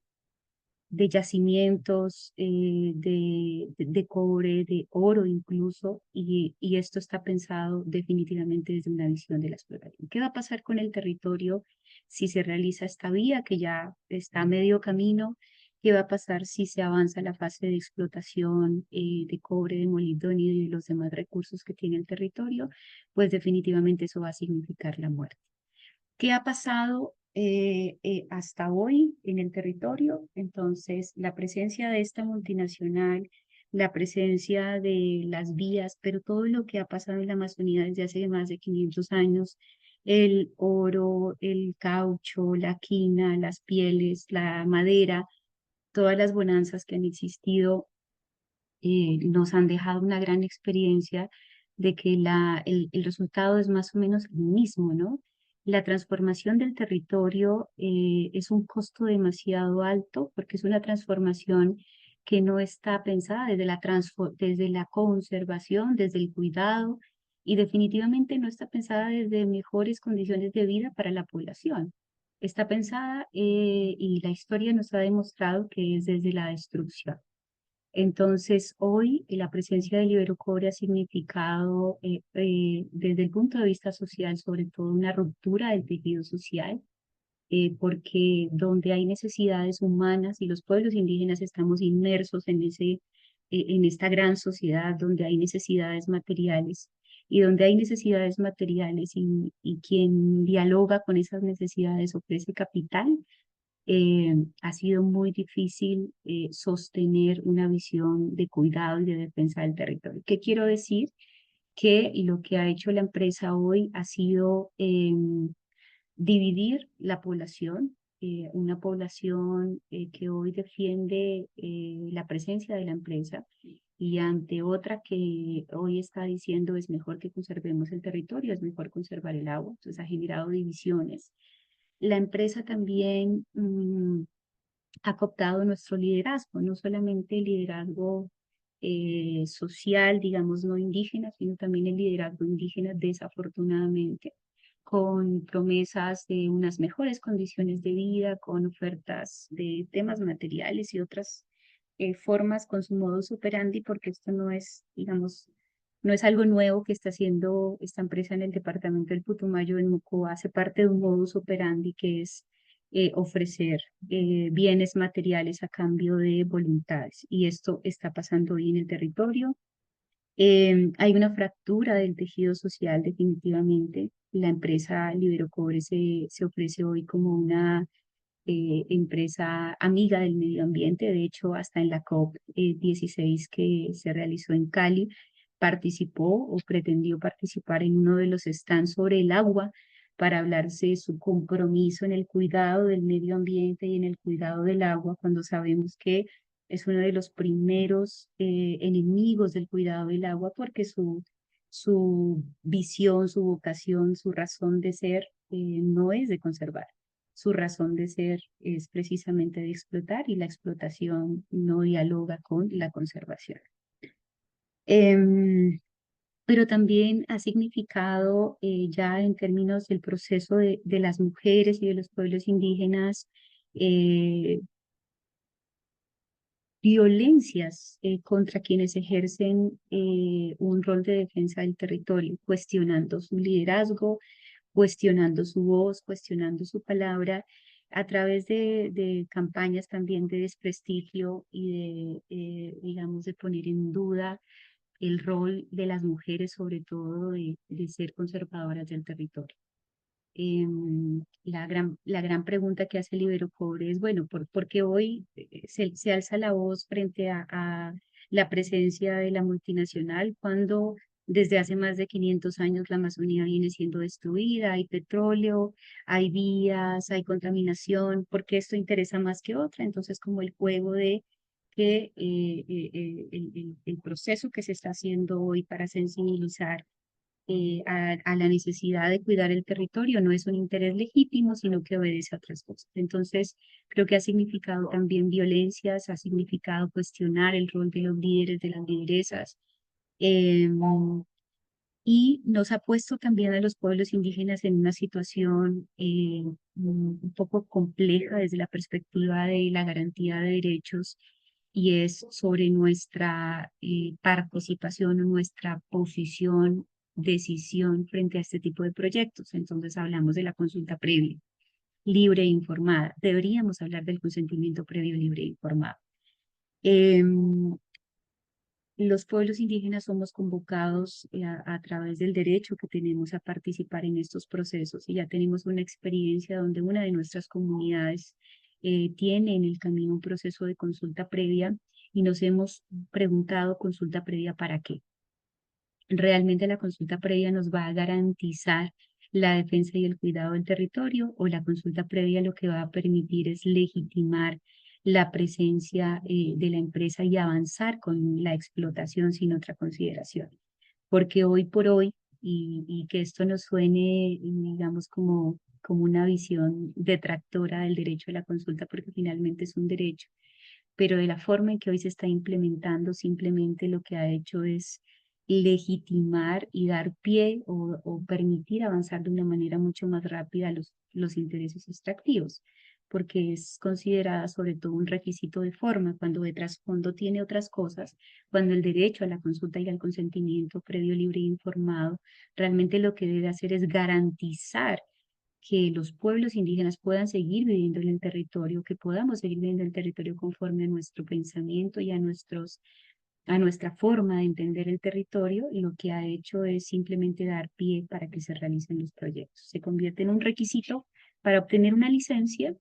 yacimientos de cobre, de oro incluso, y esto está pensado definitivamente desde una visión de la exploración. ¿Qué va a pasar con el territorio si se realiza esta vía que ya está a medio camino? ¿Qué va a pasar si se avanza la fase de explotación de cobre, de molibdeno y de los demás recursos que tiene el territorio? Pues definitivamente eso va a significar la muerte. ¿Qué ha pasado hasta hoy en el territorio? Entonces, la presencia de esta multinacional, la presencia de las vías, pero todo lo que ha pasado en la Amazonía desde hace más de 500 años, el oro, el caucho, la quina, las pieles, la madera, todas las bonanzas que han existido, nos han dejado una gran experiencia de que el resultado es más o menos el mismo, ¿no? La transformación del territorio es un costo demasiado alto porque es una transformación que no está pensada desde la conservación, desde el cuidado, y definitivamente no está pensada desde mejores condiciones de vida para la población. Está pensada, y la historia nos ha demostrado que es desde la destrucción. Entonces, hoy la presencia del Iberocobre ha significado, desde el punto de vista social, sobre todo una ruptura del tejido social, porque donde hay necesidades humanas y los pueblos indígenas estamos inmersos en esta gran sociedad donde hay necesidades materiales, y donde hay necesidades materiales y quien dialoga con esas necesidades ofrece capital. Ha sido muy difícil sostener una visión de cuidado y de defensa del territorio. ¿Qué quiero decir? Que lo que ha hecho la empresa hoy ha sido dividir la población, una población que hoy defiende la presencia de la empresa, y ante otra que hoy está diciendo es mejor que conservemos el territorio, es mejor conservar el agua. Entonces ha generado divisiones. La empresa también ha cooptado nuestro liderazgo, no solamente el liderazgo social, digamos, no indígena, sino también el liderazgo indígena, desafortunadamente, con promesas de unas mejores condiciones de vida, con ofertas de temas materiales y otras formas con su modus operandi, porque esto no es, digamos, no es algo nuevo que está haciendo esta empresa en el departamento del Putumayo, en Mocoa, hace parte de un modus operandi que es ofrecer bienes materiales a cambio de voluntades. Y esto está pasando hoy en el territorio. Hay una fractura del tejido social definitivamente. La empresa Liberocobre se ofrece hoy como una empresa amiga del medio ambiente. De hecho, hasta en la COP 16 que se realizó en Cali, participó o pretendió participar en uno de los stands sobre el agua para hablarse de su compromiso en el cuidado del medio ambiente y en el cuidado del agua, cuando sabemos que es uno de los primeros enemigos del cuidado del agua, porque su visión, su vocación, su razón de ser no es de conservar. Su razón de ser es precisamente de explotar, y la explotación no dialoga con la conservación. Pero también ha significado ya en términos del proceso de las mujeres y de los pueblos indígenas, eh, violencias contra quienes ejercen un rol de defensa del territorio, cuestionando su liderazgo, cuestionando su voz, cuestionando su palabra, a través de campañas también de desprestigio y digamos, de poner en duda el rol de las mujeres, sobre todo de ser conservadoras del territorio. La gran pregunta que hace Libero Cobre es, bueno, ¿por qué hoy se alza la voz frente a la presencia de la multinacional cuando desde hace más de 500 años la Amazonía viene siendo destruida? Hay petróleo, hay vías, hay contaminación. ¿Por qué esto interesa más que otra? Entonces, como el juego de que el proceso que se está haciendo hoy para sensibilizar a la necesidad de cuidar el territorio no es un interés legítimo, sino que obedece a otras cosas. Entonces, creo que ha significado también violencias, ha significado cuestionar el rol de los líderes, de las lideresas, eh, y nos ha puesto también a los pueblos indígenas en una situación un poco compleja desde la perspectiva de la garantía de derechos, y es sobre nuestra participación o nuestra posición, decisión frente a este tipo de proyectos. Entonces hablamos de la consulta previa, libre e informada. Deberíamos hablar del consentimiento previo, libre e informado. Los pueblos indígenas somos convocados a través del derecho que tenemos a participar en estos procesos, y ya tenemos una experiencia donde una de nuestras comunidades tiene en el camino un proceso de consulta previa, y nos hemos preguntado: ¿consulta previa para qué? ¿Realmente la consulta previa nos va a garantizar la defensa y el cuidado del territorio, o la consulta previa lo que va a permitir es legitimar la presencia de la empresa y avanzar con la explotación sin otra consideración? Porque hoy por hoy, y que esto nos suene, digamos, como una visión detractora del derecho a la consulta, porque finalmente es un derecho, pero de la forma en que hoy se está implementando, simplemente lo que ha hecho es legitimar y dar pie o permitir avanzar de una manera mucho más rápida los intereses extractivos, porque es considerada sobre todo un requisito de forma, cuando de trasfondo tiene otras cosas, cuando el derecho a la consulta y al consentimiento previo, libre e informado realmente lo que debe hacer es garantizar que los pueblos indígenas puedan seguir viviendo en el territorio, que podamos seguir viviendo en el territorio conforme a nuestro pensamiento y a nuestra forma de entender el territorio. Y lo que ha hecho es simplemente dar pie para que se realicen los proyectos. Se convierte en un requisito para obtener una licencia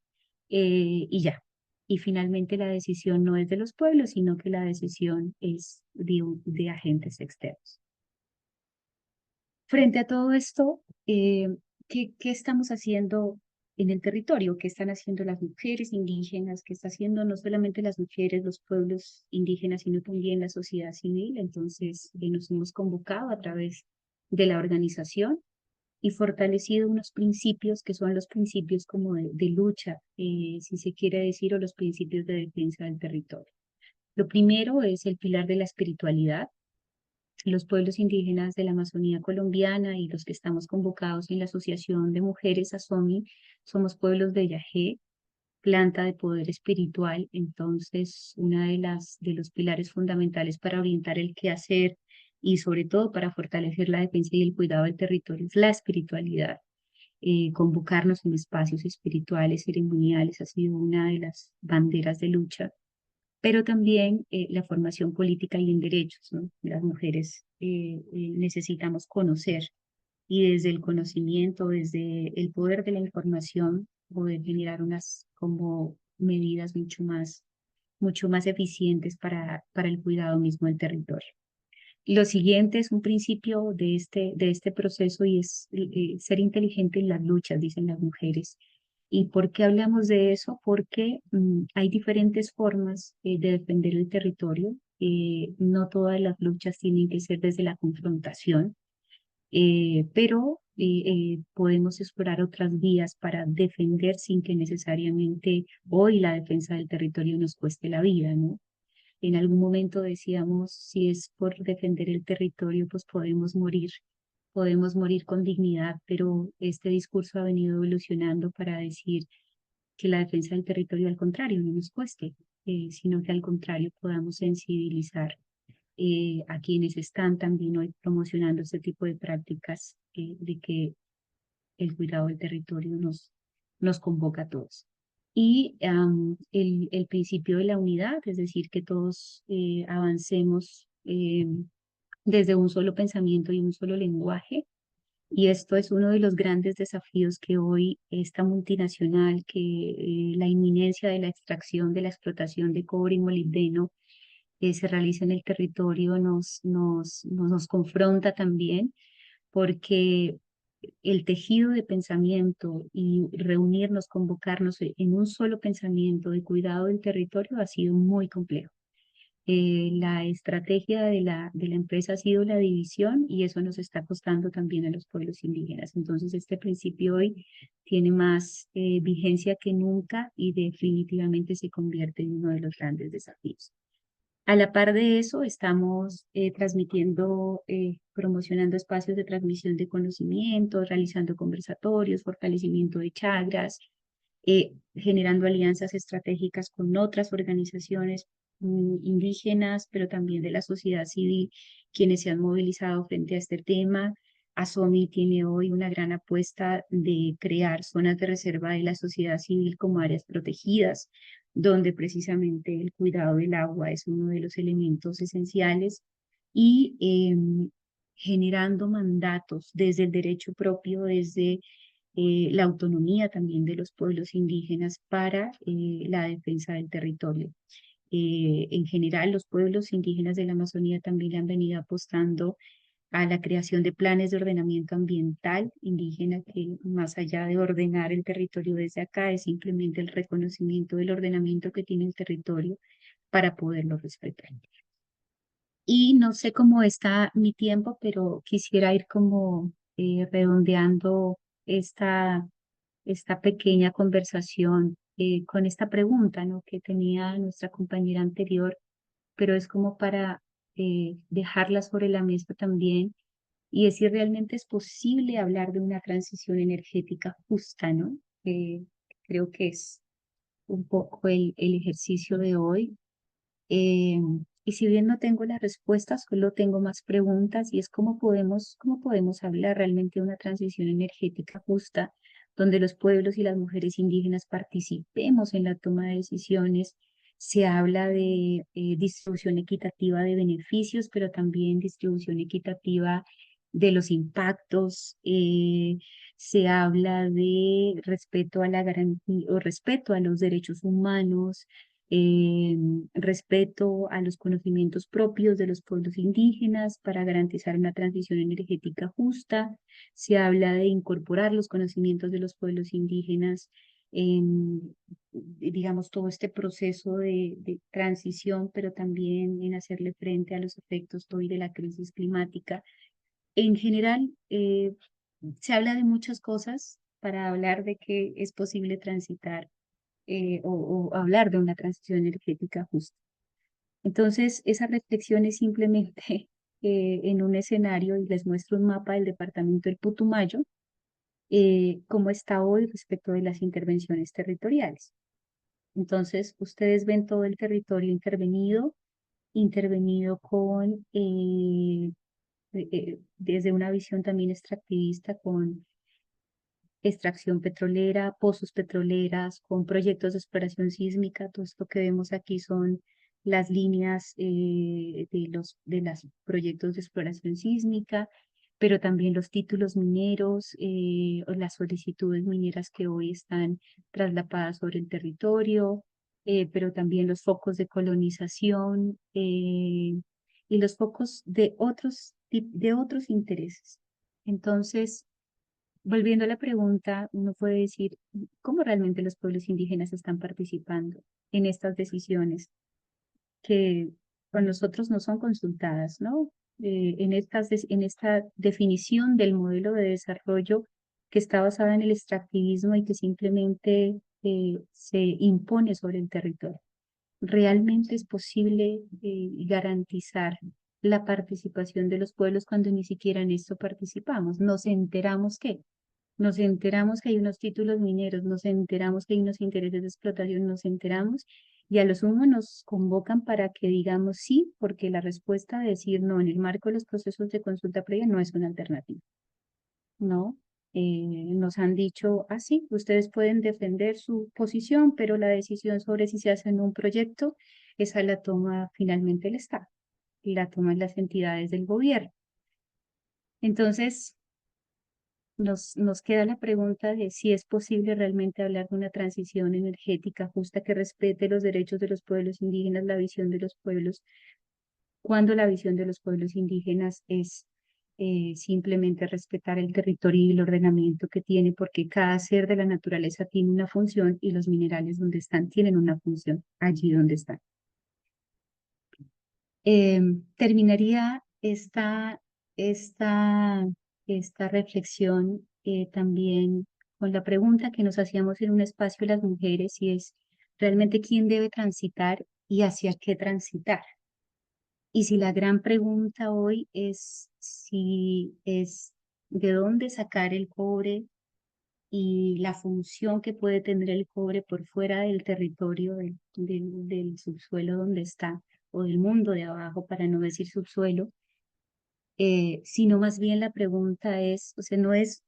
y ya. Y finalmente la decisión no es de los pueblos, sino que la decisión es de agentes externos. Frente a todo esto, ¿qué estamos haciendo en el territorio? ¿Qué están haciendo las mujeres indígenas? ¿Qué está haciendo no solamente las mujeres, los pueblos indígenas, sino también la sociedad civil? Entonces, nos hemos convocado a través de la organización y fortalecido unos principios que son los principios como de lucha, si se quiere decir, o los principios de defensa del territorio. Lo primero es el pilar de la espiritualidad. Los pueblos indígenas de la Amazonía colombiana y los que estamos convocados en la Asociación de Mujeres ASOMI somos pueblos de Yagé, planta de poder espiritual. Entonces, una de los pilares fundamentales para orientar el quehacer y sobre todo para fortalecer la defensa y el cuidado del territorio es la espiritualidad. Convocarnos en espacios espirituales, ceremoniales, ha sido una de las banderas de lucha, pero también la formación política y en derechos, ¿no? Las mujeres necesitamos conocer y desde el conocimiento, desde el poder de la información, poder generar unas como medidas mucho más eficientes para el cuidado mismo del territorio. Lo siguiente es un principio de este proceso y es ser inteligente en las luchas, dicen las mujeres. ¿Y por qué hablamos de eso? Porque hay diferentes formas de defender el territorio. No todas las luchas tienen que ser desde la confrontación, pero podemos explorar otras vías para defender sin que necesariamente hoy la defensa del territorio nos cueste la vida, ¿no? En algún momento decíamos, si es por defender el territorio, pues podemos morir con dignidad, pero este discurso ha venido evolucionando para decir que la defensa del territorio, al contrario, no nos cueste, sino que al contrario podamos sensibilizar a quienes están también hoy promocionando este tipo de prácticas, de que el cuidado del territorio nos convoca a todos. Y el principio de la unidad, es decir, que todos avancemos desde un solo pensamiento y un solo lenguaje. Y esto es uno de los grandes desafíos que hoy esta multinacional, que la inminencia de la extracción, de la explotación de cobre y molibdeno se realiza en el territorio nos confronta también, porque el tejido de pensamiento y reunirnos, convocarnos en un solo pensamiento de cuidado del territorio ha sido muy complejo. La estrategia de la empresa ha sido la división y eso nos está costando también a los pueblos indígenas. Entonces, este principio hoy tiene más vigencia que nunca y definitivamente se convierte en uno de los grandes desafíos. A la par de eso, estamos transmitiendo, promocionando espacios de transmisión de conocimiento, realizando conversatorios, fortalecimiento de chagras, generando alianzas estratégicas con otras organizaciones indígenas, pero también de la sociedad civil, quienes se han movilizado frente a este tema. ASOMI tiene hoy una gran apuesta de crear zonas de reserva de la sociedad civil como áreas protegidas, donde precisamente el cuidado del agua es uno de los elementos esenciales y generando mandatos desde el derecho propio, desde la autonomía también de los pueblos indígenas para la defensa del territorio. En general, los pueblos indígenas de la Amazonía también han venido apostando a la creación de planes de ordenamiento ambiental indígena que más allá de ordenar el territorio desde acá es simplemente el reconocimiento del ordenamiento que tiene el territorio para poderlo respetar. Y no sé cómo está mi tiempo, pero quisiera ir como redondeando esta, esta pequeña conversación con esta pregunta, ¿no? Que tenía nuestra compañera anterior, pero es como para dejarla sobre la mesa también y es si realmente es posible hablar de una transición energética justa, ¿no? Creo que es un poco el ejercicio de hoy. Eh, y si bien no tengo las respuestas, solo tengo más preguntas y es cómo podemos hablar realmente de una transición energética justa, donde los pueblos y las mujeres indígenas participemos en la toma de decisiones. Se habla de distribución equitativa de beneficios, pero también distribución equitativa de los impactos. Se habla de respeto a la garantía o respeto a los derechos humanos, eh, respeto a los conocimientos propios de los pueblos indígenas para garantizar una transición energética justa. Se habla de incorporar los conocimientos de los pueblos indígenas en, digamos, todo este proceso de transición, pero también en hacerle frente a los efectos hoy de la crisis climática. En general, se habla de muchas cosas para hablar de que es posible transitar o hablar de una transición energética justa. Entonces, esa reflexión es simplemente en un escenario y les muestro un mapa del departamento del Putumayo, cómo está hoy respecto de las intervenciones territoriales. Entonces, ustedes ven todo el territorio intervenido con desde una visión también extractivista con extracción petrolera, pozos petroleras, con proyectos de exploración sísmica. Todo esto que vemos aquí son las líneas de los proyectos de exploración sísmica, pero también los títulos mineros, o las solicitudes mineras que hoy están traslapadas sobre el territorio, pero también los focos de colonización y los focos de otros intereses. Entonces, volviendo a la pregunta, uno puede decir, ¿cómo realmente los pueblos indígenas están participando en estas decisiones que con nosotros no son consultadas, ¿no? En esta definición del modelo de desarrollo que está basada en el extractivismo y que simplemente se impone sobre el territorio. ¿Realmente es posible garantizar la participación de los pueblos cuando ni siquiera en esto participamos? Nos enteramos que hay unos títulos mineros, nos enteramos que hay unos intereses de explotación, nos enteramos y a lo sumo nos convocan para que digamos sí, porque la respuesta a decir no en el marco de los procesos de consulta previa no es una alternativa, ¿no? Nos han dicho, sí, ustedes pueden defender su posición, pero la decisión sobre si se hace en un proyecto, esa la toma finalmente el Estado y la toman las entidades del gobierno. Entonces, nos queda la pregunta de si es posible realmente hablar de una transición energética justa que respete los derechos de los pueblos indígenas, la visión de los pueblos, cuando la visión de los pueblos indígenas es simplemente respetar el territorio y el ordenamiento que tiene, porque cada ser de la naturaleza tiene una función y los minerales donde están tienen una función allí donde están. Terminaría esta reflexión también con la pregunta que nos hacíamos en un espacio las mujeres y es realmente quién debe transitar y hacia qué transitar. Y si la gran pregunta hoy es si es de dónde sacar el cobre y la función que puede tener el cobre por fuera del territorio del subsuelo donde está, o del mundo de abajo, para no decir subsuelo, sino más bien la pregunta es, o sea, no es,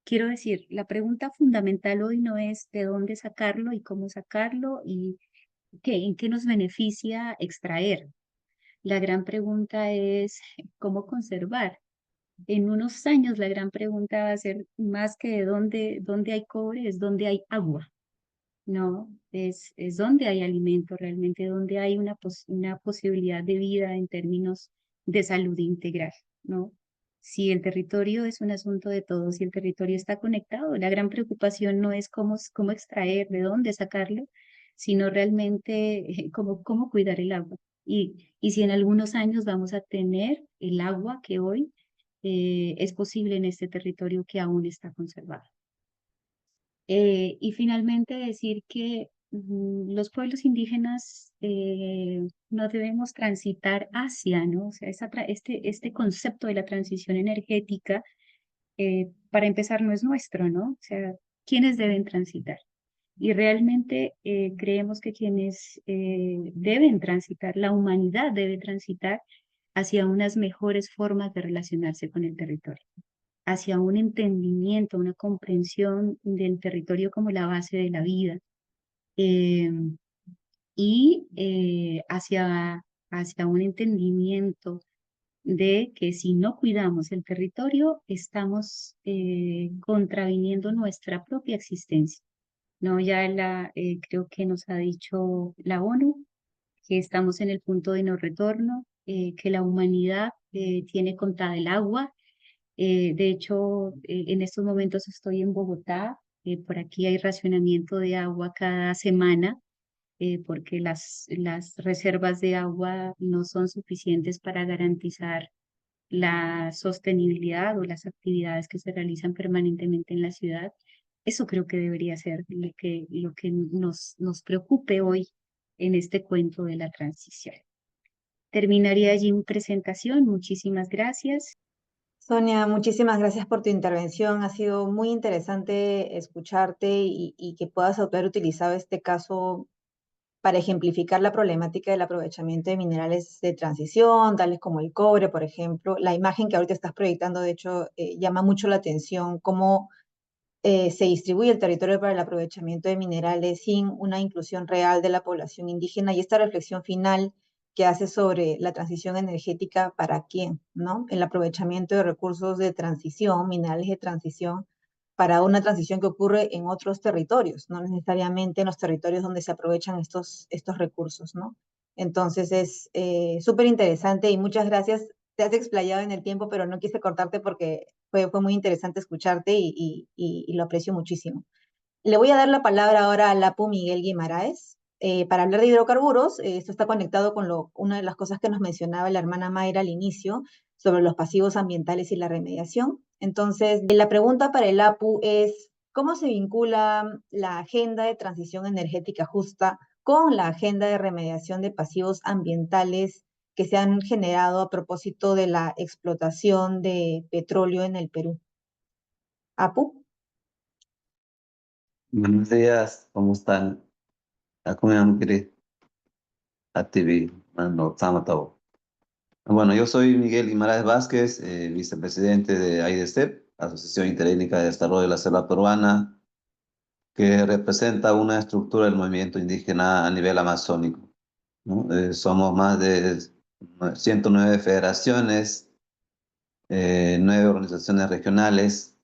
quiero decir, la pregunta fundamental hoy no es de dónde sacarlo y cómo sacarlo y en qué nos beneficia extraer. La gran pregunta es cómo conservar. En unos años la gran pregunta va a ser más que de dónde hay cobre, es dónde hay agua, ¿no? Es donde hay alimento realmente, donde hay una posibilidad de vida en términos de salud integral, ¿no? Si el territorio es un asunto de todos, si el territorio está conectado, la gran preocupación no es cómo extraer, de dónde sacarlo, sino realmente cómo cuidar el agua. Y si en algunos años vamos a tener el agua que hoy es posible en este territorio que aún está conservado. Y finalmente decir que los pueblos indígenas no debemos transitar hacia, ¿no? O sea, este concepto de la transición energética, para empezar, no es nuestro, ¿no? O sea, ¿quiénes deben transitar? Y realmente creemos que quienes deben transitar, la humanidad debe transitar hacia unas mejores formas de relacionarse con el territorio, hacia un entendimiento, una comprensión del territorio como la base de la vida, eh, y hacia un entendimiento de que si no cuidamos el territorio, estamos contraviniendo nuestra propia existencia. No, creo que nos ha dicho la ONU que estamos en el punto de no retorno, que la humanidad tiene contada el agua. De hecho, en estos momentos estoy en Bogotá. Por aquí hay racionamiento de agua cada semana, porque las reservas de agua no son suficientes para garantizar la sostenibilidad o las actividades que se realizan permanentemente en la ciudad. Eso creo que debería ser lo que nos preocupe hoy en este cuento de la transición. Terminaría allí mi presentación. Muchísimas gracias. Sonia, muchísimas gracias por tu intervención. Ha sido muy interesante escucharte y que puedas haber utilizado este caso para ejemplificar la problemática del aprovechamiento de minerales de transición, tales como el cobre, por ejemplo. La imagen que ahorita estás proyectando, de hecho, llama mucho la atención, cómo se distribuye el territorio para el aprovechamiento de minerales sin una inclusión real de la población indígena, y esta reflexión final que hace sobre la transición energética para quién, ¿no? El aprovechamiento de recursos de transición, minerales de transición, para una transición que ocurre en otros territorios, no necesariamente en los territorios donde se aprovechan estos recursos, ¿no? Entonces es súper interesante y muchas gracias. Te has explayado en el tiempo, pero no quise cortarte porque fue muy interesante escucharte y lo aprecio muchísimo. Le voy a dar la palabra ahora al Lapu Miguel Guimaraes para hablar de hidrocarburos. Esto está conectado con una de las cosas que nos mencionaba la hermana Mayra al inicio sobre los pasivos ambientales y la remediación. Entonces, la pregunta para el Lapu es, ¿cómo se vincula la agenda de transición energética justa con la agenda de remediación de pasivos ambientales que se han generado a propósito de la explotación de petróleo en el Perú? Apu. Buenos días, ¿cómo están? Aku yang kiri TV, mano, sama tahu. Bueno, yo soy Miguel Guimaraes Vázquez, vicepresidente de AIDESTEP, Asociación Interétnica de Desarrollo de la Selva Peruana, que representa una estructura del movimiento indígena a nivel amazónico, ¿no? Somos más de 109 federaciones, 9 organizaciones regionales.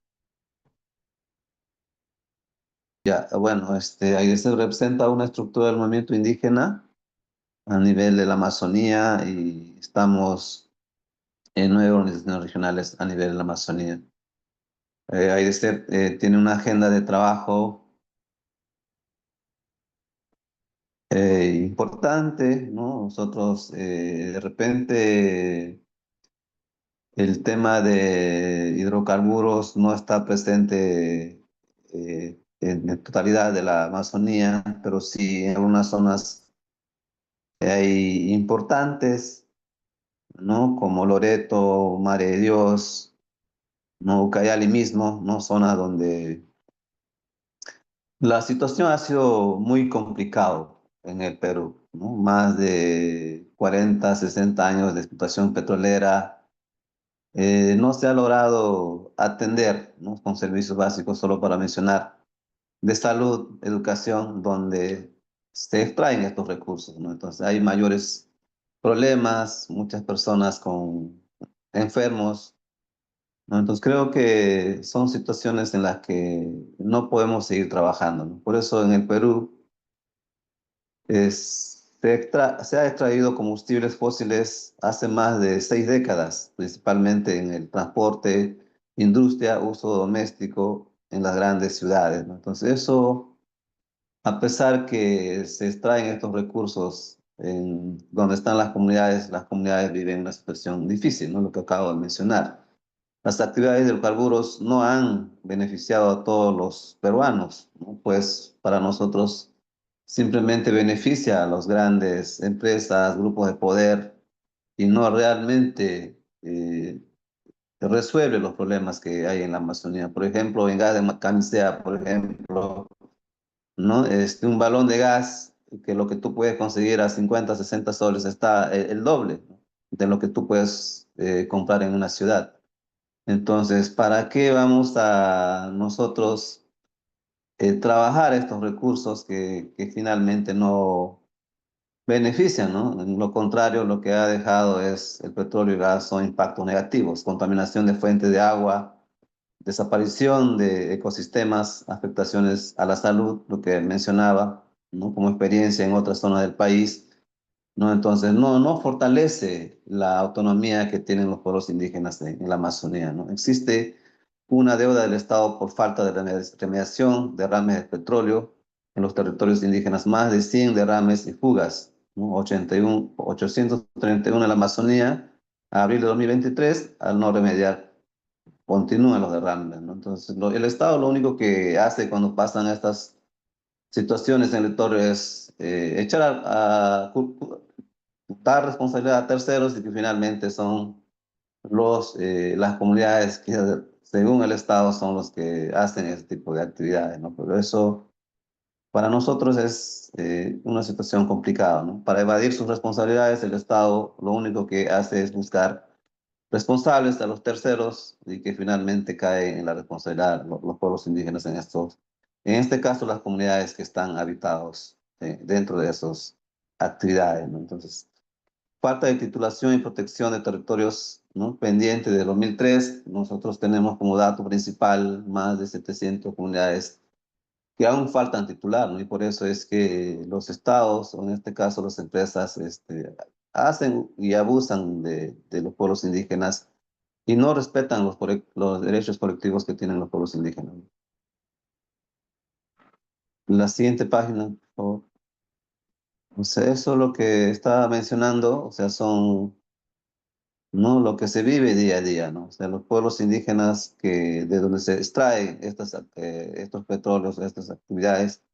Ya, bueno, AIDESTEP representa una estructura del movimiento indígena a nivel de la Amazonía y estamos en 9 organizaciones regionales a nivel de la Amazonía. AIDESTEP tiene una agenda de trabajo importante, ¿no? Nosotros, de repente, el tema de hidrocarburos no está presente en totalidad de la Amazonía, pero sí en algunas zonas hay importantes, ¿no? Como Loreto, Madre de Dios, ¿no? Ucayali mismo, ¿no? Zona donde la situación ha sido muy complicado en el Perú, ¿no? Más de 40, 60 años de explotación petrolera, no se ha logrado atender, ¿no? Con servicios básicos, solo para mencionar, de salud, educación, donde se extraen estos recursos, ¿no? Entonces hay mayores problemas, muchas personas con enfermos, ¿no? Entonces creo que son situaciones en las que no podemos seguir trabajando, ¿no? Por eso en el Perú se ha extraído combustibles fósiles hace más de 6 décadas, principalmente en el transporte, industria, uso doméstico en las grandes ciudades, ¿no? Entonces eso, a pesar que se extraen estos recursos en donde están las comunidades viven una situación difícil, ¿no? Lo que acabo de mencionar. Las actividades de hidrocarburos no han beneficiado a todos los peruanos, ¿no? Pues para nosotros simplemente beneficia a las grandes empresas, grupos de poder y no realmente resuelve los problemas que hay en la Amazonía. Por ejemplo, en gas de camisea, por ejemplo, ¿no? Un balón de gas que lo que tú puedes conseguir a 50, 60 soles está el doble, ¿no? De lo que tú puedes comprar en una ciudad. Entonces, ¿para qué vamos a nosotros trabajar estos recursos que finalmente no benefician, ¿no? En lo contrario, lo que ha dejado es el petróleo y gas son impactos negativos, contaminación de fuentes de agua, desaparición de ecosistemas, afectaciones a la salud, lo que mencionaba, ¿no? Como experiencia en otras zonas del país, ¿no? Entonces, no fortalece la autonomía que tienen los pueblos indígenas en la Amazonía, ¿no? Existe una deuda del Estado por falta de remediación, derrames de petróleo en los territorios indígenas, más de 100 derrames y fugas, ¿no? 831 en la Amazonía, a abril de 2023, al no remediar, continúan los derrames, ¿no? Entonces, el Estado lo único que hace cuando pasan estas situaciones en el territorio es echar dar responsabilidad a terceros y que finalmente son las comunidades que según el Estado son los que hacen ese tipo de actividades, ¿no? Pero eso Para nosotros es una situación complicada, ¿no? Para evadir sus responsabilidades, el Estado lo único que hace es buscar responsables a los terceros y que finalmente cae en la responsabilidad los pueblos indígenas en este caso las comunidades que están habitados dentro de esas actividades, ¿no? Entonces, falta de titulación y protección de territorios, ¿no? Pendiente de 2003, nosotros tenemos como dato principal más de 700 comunidades que aún faltan titular, ¿no? Y por eso es que los estados, o en este caso las empresas, hacen y abusan de los pueblos indígenas y no respetan los derechos colectivos que tienen los pueblos indígenas. La siguiente página, por favor. O sea, eso es lo que estaba mencionando, o sea, son, ¿no? Lo que se vive día a día, ¿no? O sea, los pueblos indígenas de donde se extraen estos petróleos, estas actividades,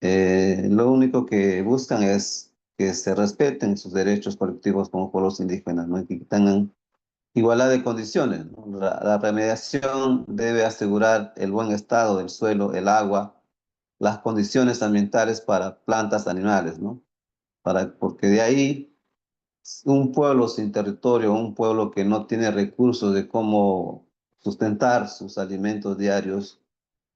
lo único que buscan es que se respeten sus derechos colectivos como pueblos indígenas, ¿no? Y que tengan igualdad de condiciones, ¿no? La remediación debe asegurar el buen estado del suelo, el agua, las condiciones ambientales para plantas, animales, ¿no? Porque de ahí un pueblo sin territorio, un pueblo que no tiene recursos de cómo sustentar sus alimentos diarios,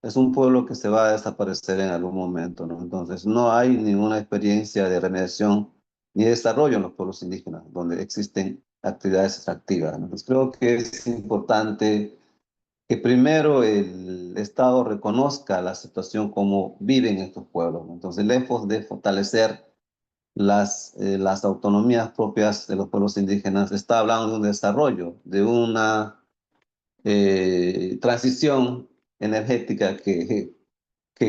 es un pueblo que se va a desaparecer en algún momento, ¿no? Entonces, no hay ninguna experiencia de remediación ni desarrollo en los pueblos indígenas, donde existen actividades extractivas, ¿no? Entonces, creo que es importante que primero el Estado reconozca la situación como viven estos pueblos, ¿no? Entonces, lejos de fortalecer las autonomías propias de los pueblos indígenas, está hablando de un desarrollo, de una transición energética que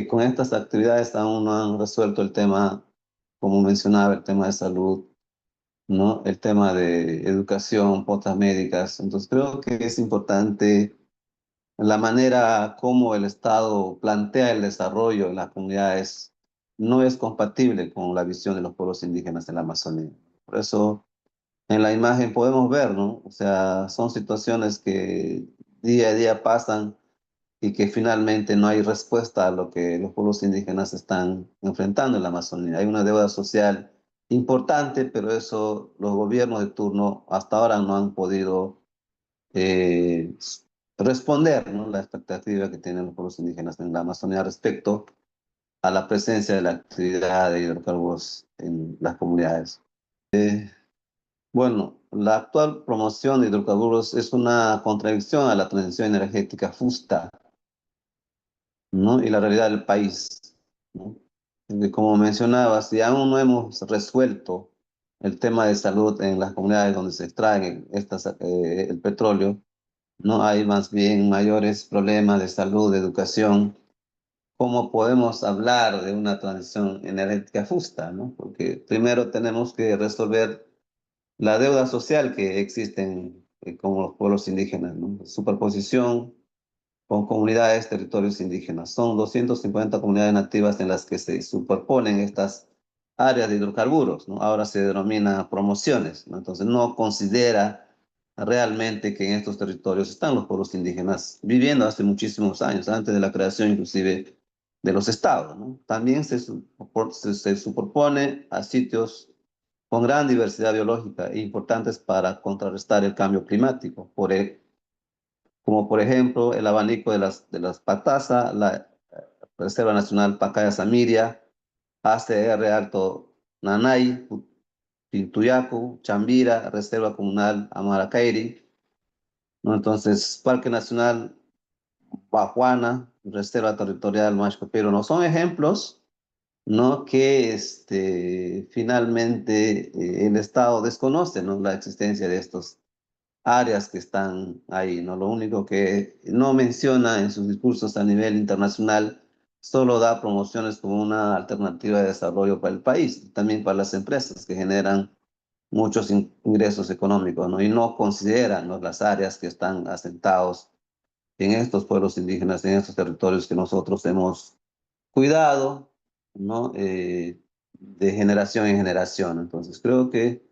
con estas actividades aún no han resuelto el tema, como mencionaba, el tema de salud, ¿no? El tema de educación, potas médicas. Entonces creo que es importante la manera como el Estado plantea el desarrollo en las comunidades no es compatible con la visión de los pueblos indígenas en la Amazonía. Por eso en la imagen podemos ver, ¿no? O sea, son situaciones que día a día pasan y que finalmente no hay respuesta a lo que los pueblos indígenas están enfrentando en la Amazonía. Hay una deuda social importante, pero eso los gobiernos de turno hasta ahora no han podido eh, responder, ¿no? La expectativa que tienen los pueblos indígenas en la Amazonía respecto a la presencia de la actividad de hidrocarburos en las comunidades. Bueno, la actual promoción de hidrocarburos es una contradicción a la transición energética justa, ¿no? Y la realidad del país, ¿no? Como mencionaba, si aún no hemos resuelto el tema de salud en las comunidades donde se extraen el petróleo, no hay más bien mayores problemas de salud, de educación. ¿Cómo podemos hablar de una transición energética justa, ¿no? Porque primero tenemos que resolver la deuda social que existen con los pueblos indígenas, ¿no? Superposición con comunidades, territorios indígenas. Son 250 comunidades nativas en las que se superponen estas áreas de hidrocarburos, ¿no? Ahora se denomina promociones, ¿no? Entonces no considera realmente que en estos territorios están los pueblos indígenas viviendo hace muchísimos años, antes de la creación inclusive de los estados, ¿no? También se superpone a sitios con gran diversidad biológica e importantes para contrarrestar el cambio climático, como por ejemplo el abanico de las Patasa, la Reserva Nacional Pacaya Samiria, ACR Alto Nanay, Pintuyacu, Chambira, Reserva Comunal Amaracairi, ¿no? Entonces, Parque Nacional Bajuana, Reserva Territorial Mashco-Pero, ¿no? Son ejemplos, ¿no? Que finalmente el Estado desconoce, ¿no? La existencia de estos áreas que están ahí, ¿no? Lo único que no menciona en sus discursos a nivel internacional, solo da promociones como una alternativa de desarrollo para el país, también para las empresas que generan muchos ingresos económicos, ¿no? Y no consideran, ¿no? Las áreas que están asentados en estos pueblos indígenas, en estos territorios que nosotros hemos cuidado, ¿no? De generación en generación. Entonces, creo que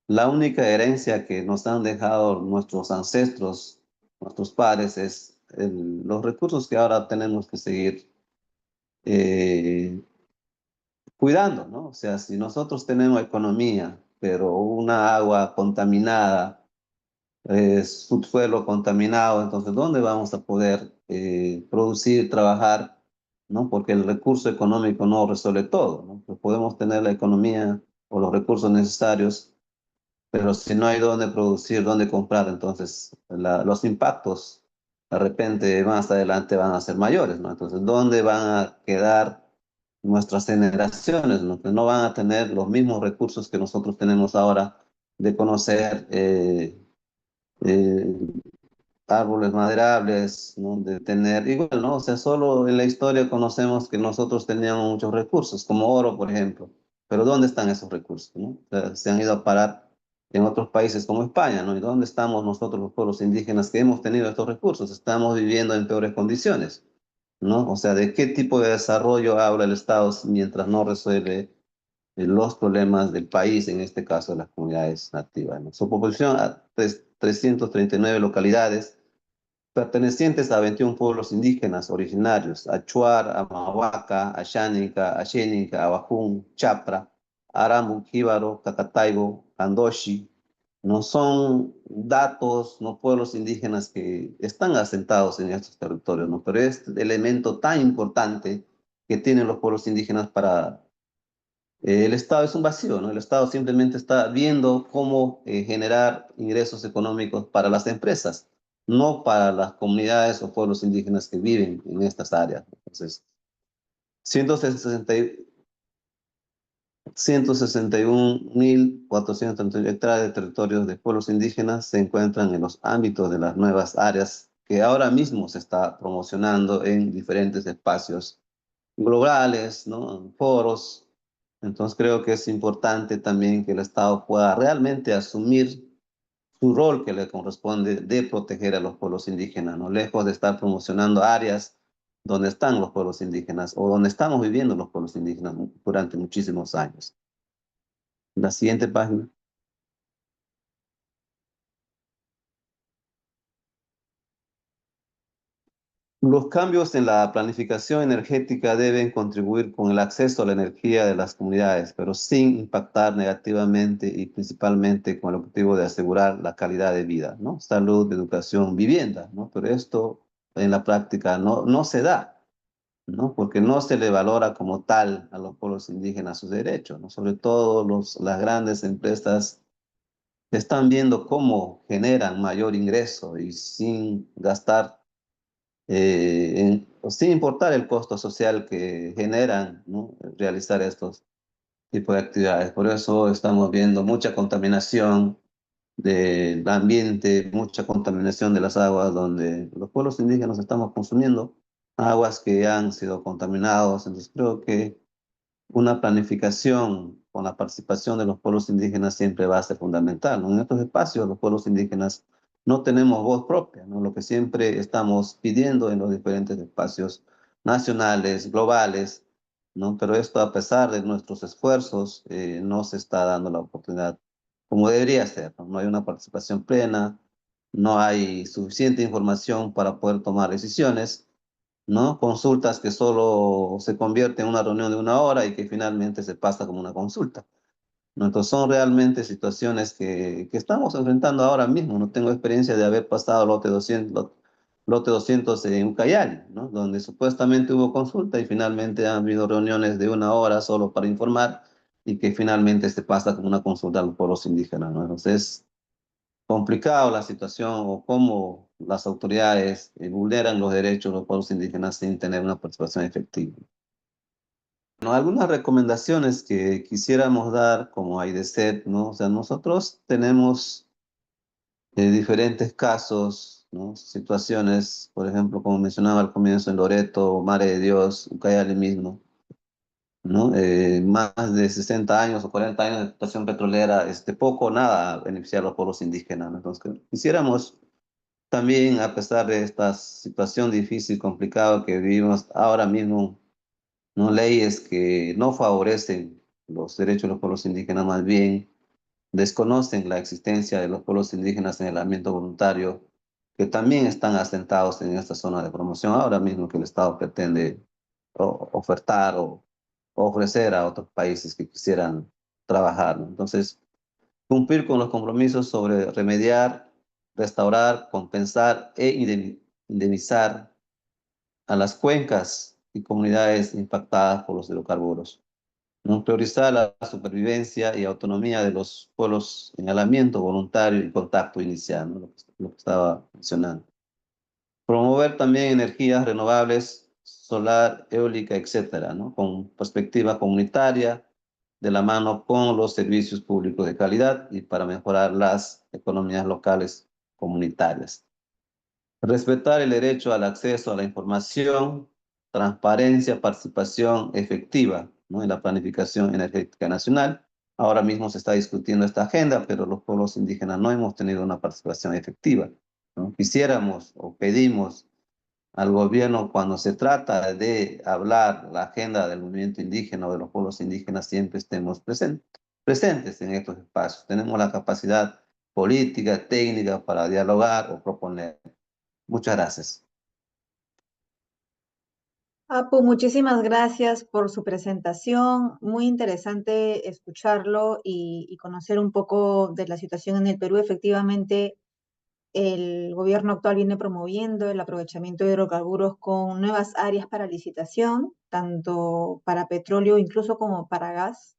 la única herencia que nos han dejado nuestros ancestros, nuestros padres, es los recursos que ahora tenemos que seguir eh, cuidando, ¿no? O sea, si nosotros tenemos economía, pero una agua contaminada, subsuelo contaminado, entonces, ¿dónde vamos a poder producir, trabajar, ¿no? Porque el recurso económico no resuelve todo, ¿no? Pues podemos tener la economía o los recursos necesarios, pero si no hay dónde producir, dónde comprar, entonces los impactos de repente más adelante van a ser mayores, ¿no? Entonces, ¿dónde van a quedar nuestras generaciones, ¿no? Que no van a tener los mismos recursos que nosotros tenemos ahora de conocer eh, árboles maderables, ¿no? De tener, igual, ¿no? O sea, solo en la historia conocemos que nosotros teníamos muchos recursos, como oro, por ejemplo, pero ¿dónde están esos recursos, ¿no? O sea, se han ido a parar en otros países como España, ¿no? ¿Y dónde estamos nosotros los pueblos indígenas que hemos tenido estos recursos? Estamos viviendo en peores condiciones, ¿no? O sea, ¿de qué tipo de desarrollo habla el Estado mientras no resuelve los problemas del país, en este caso de las comunidades nativas, ¿no? Su población a 339 localidades, pertenecientes a 21 pueblos indígenas originarios: Achuar, Amahuaca, Ashánica, Axénica, Abajún, Chapra, Aramu, Jíbaro, Cacataibo, Andoshi. No son datos, no pueblos indígenas que están asentados en estos territorios, ¿no? Pero es el elemento tan importante que tienen los pueblos indígenas para el Estado. Es un vacío, ¿no? El Estado simplemente está viendo cómo generar ingresos económicos para las empresas, no para las comunidades o pueblos indígenas que viven en estas áreas. Entonces, 161.438 hectáreas de territorios de pueblos indígenas se encuentran en los ámbitos de las nuevas áreas que ahora mismo se está promocionando en diferentes espacios globales, ¿no? Foros. Entonces creo que es importante también que el Estado pueda realmente asumir su rol que le corresponde de proteger a los pueblos indígenas, ¿no? Lejos de estar promocionando áreas donde están los pueblos indígenas o donde estamos viviendo los pueblos indígenas durante muchísimos años. La siguiente página. Los cambios en la planificación energética deben contribuir con el acceso a la energía de las comunidades, pero sin impactar negativamente y principalmente con el objetivo de asegurar la calidad de vida, ¿no? Salud, educación, vivienda, ¿no? Pero esto en la práctica no se da, ¿no? Porque no se le valora como tal a los pueblos indígenas sus derechos, ¿no? Sobre todo las grandes empresas están viendo cómo generan mayor ingreso y sin gastar sin importar el costo social que generan, ¿no? Realizar estos tipos de actividades. Por eso estamos viendo mucha contaminación del ambiente, mucha contaminación de las aguas, donde los pueblos indígenas estamos consumiendo aguas que han sido contaminadas. Entonces creo que una planificación con la participación de los pueblos indígenas siempre va a ser fundamental, ¿no? En estos espacios los pueblos indígenas no tenemos voz propia, ¿no? Lo que siempre estamos pidiendo en los diferentes espacios nacionales, globales, ¿no? Pero esto, a pesar de nuestros esfuerzos, no se está dando la oportunidad como debería ser, ¿no? No hay una participación plena, no hay suficiente información para poder tomar decisiones, ¿no? Consultas que solo se convierten en una reunión de una hora y que finalmente se pasa como una consulta, ¿no? Entonces son realmente situaciones que estamos enfrentando ahora mismo. No tengo experiencia de haber pasado lote 200 en Ucayali, ¿no? Donde supuestamente hubo consulta y finalmente han habido reuniones de una hora solo para informar y que finalmente se pasa como una consulta a los pueblos indígenas, ¿no? Entonces complicado la situación o cómo las autoridades vulneran los derechos de los pueblos indígenas sin tener una participación efectiva. Bueno, algunas recomendaciones que quisiéramos dar como AIDESET, ¿no? O sea, nosotros tenemos diferentes casos, ¿no? Situaciones, por ejemplo, como mencionaba al comienzo, en Loreto, Madre de Dios, Ucayali mismo, ¿no? Más de 60 años o 40 años de explotación petrolera, poco o nada beneficiar a los pueblos indígenas, ¿no? Entonces, quisiéramos también, a pesar de esta situación difícil, complicada que vivimos ahora mismo, no leyes que no favorecen los derechos de los pueblos indígenas, más bien desconocen la existencia de los pueblos indígenas en el ambiente voluntario, que también están asentados en esta zona de promoción ahora mismo que el Estado pretende ofertar o ofrecer a otros países que quisieran trabajar, ¿no? Entonces, cumplir con los compromisos sobre remediar, restaurar, compensar e indemnizar a las cuencas y comunidades impactadas por los hidrocarburos, ¿no? Priorizar la supervivencia y autonomía de los pueblos en aislamiento voluntario y contacto inicial, ¿no? Lo que estaba mencionando. Promover también energías renovables, solar, eólica, etcétera, ¿no? Con perspectiva comunitaria, de la mano con los servicios públicos de calidad y para mejorar las economías locales comunitarias. Respetar el derecho al acceso a la información, transparencia, participación efectiva, ¿no? En la planificación energética nacional. Ahora mismo se está discutiendo esta agenda, pero los pueblos indígenas no hemos tenido una participación efectiva, ¿no? Quisiéramos o pedimos al gobierno cuando se trata de hablar la agenda del movimiento indígena o de los pueblos indígenas, siempre estemos presentes en estos espacios. Tenemos la capacidad política, técnica para dialogar o proponer. Muchas gracias. Apu, muchísimas gracias por su presentación. Muy interesante escucharlo y conocer un poco de la situación en el Perú. Efectivamente, el gobierno actual viene promoviendo el aprovechamiento de hidrocarburos con nuevas áreas para licitación, tanto para petróleo incluso como para gas.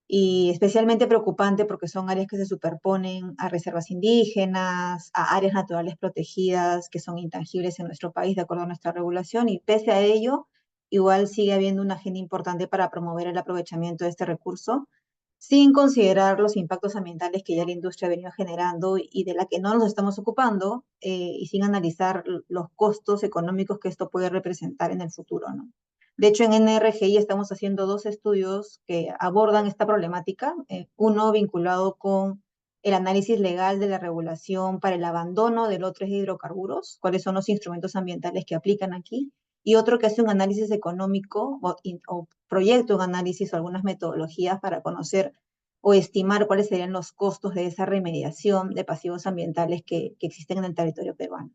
Y especialmente preocupante porque son áreas que se superponen a reservas indígenas, a áreas naturales protegidas que son intangibles en nuestro país de acuerdo a nuestra regulación y pese a ello, igual sigue habiendo una agenda importante para promover el aprovechamiento de este recurso sin considerar los impactos ambientales que ya la industria ha venido generando y de la que no nos estamos ocupando y sin analizar los costos económicos que esto puede representar en el futuro, ¿no? De hecho, en NRGI estamos haciendo dos estudios que abordan esta problemática, uno vinculado con el análisis legal de la regulación para el abandono de lotes de hidrocarburos, cuáles son los instrumentos ambientales que aplican aquí, y otro que hace un análisis económico o proyecta un análisis o algunas metodologías para conocer o estimar cuáles serían los costos de esa remediación de pasivos ambientales que existen en el territorio peruano.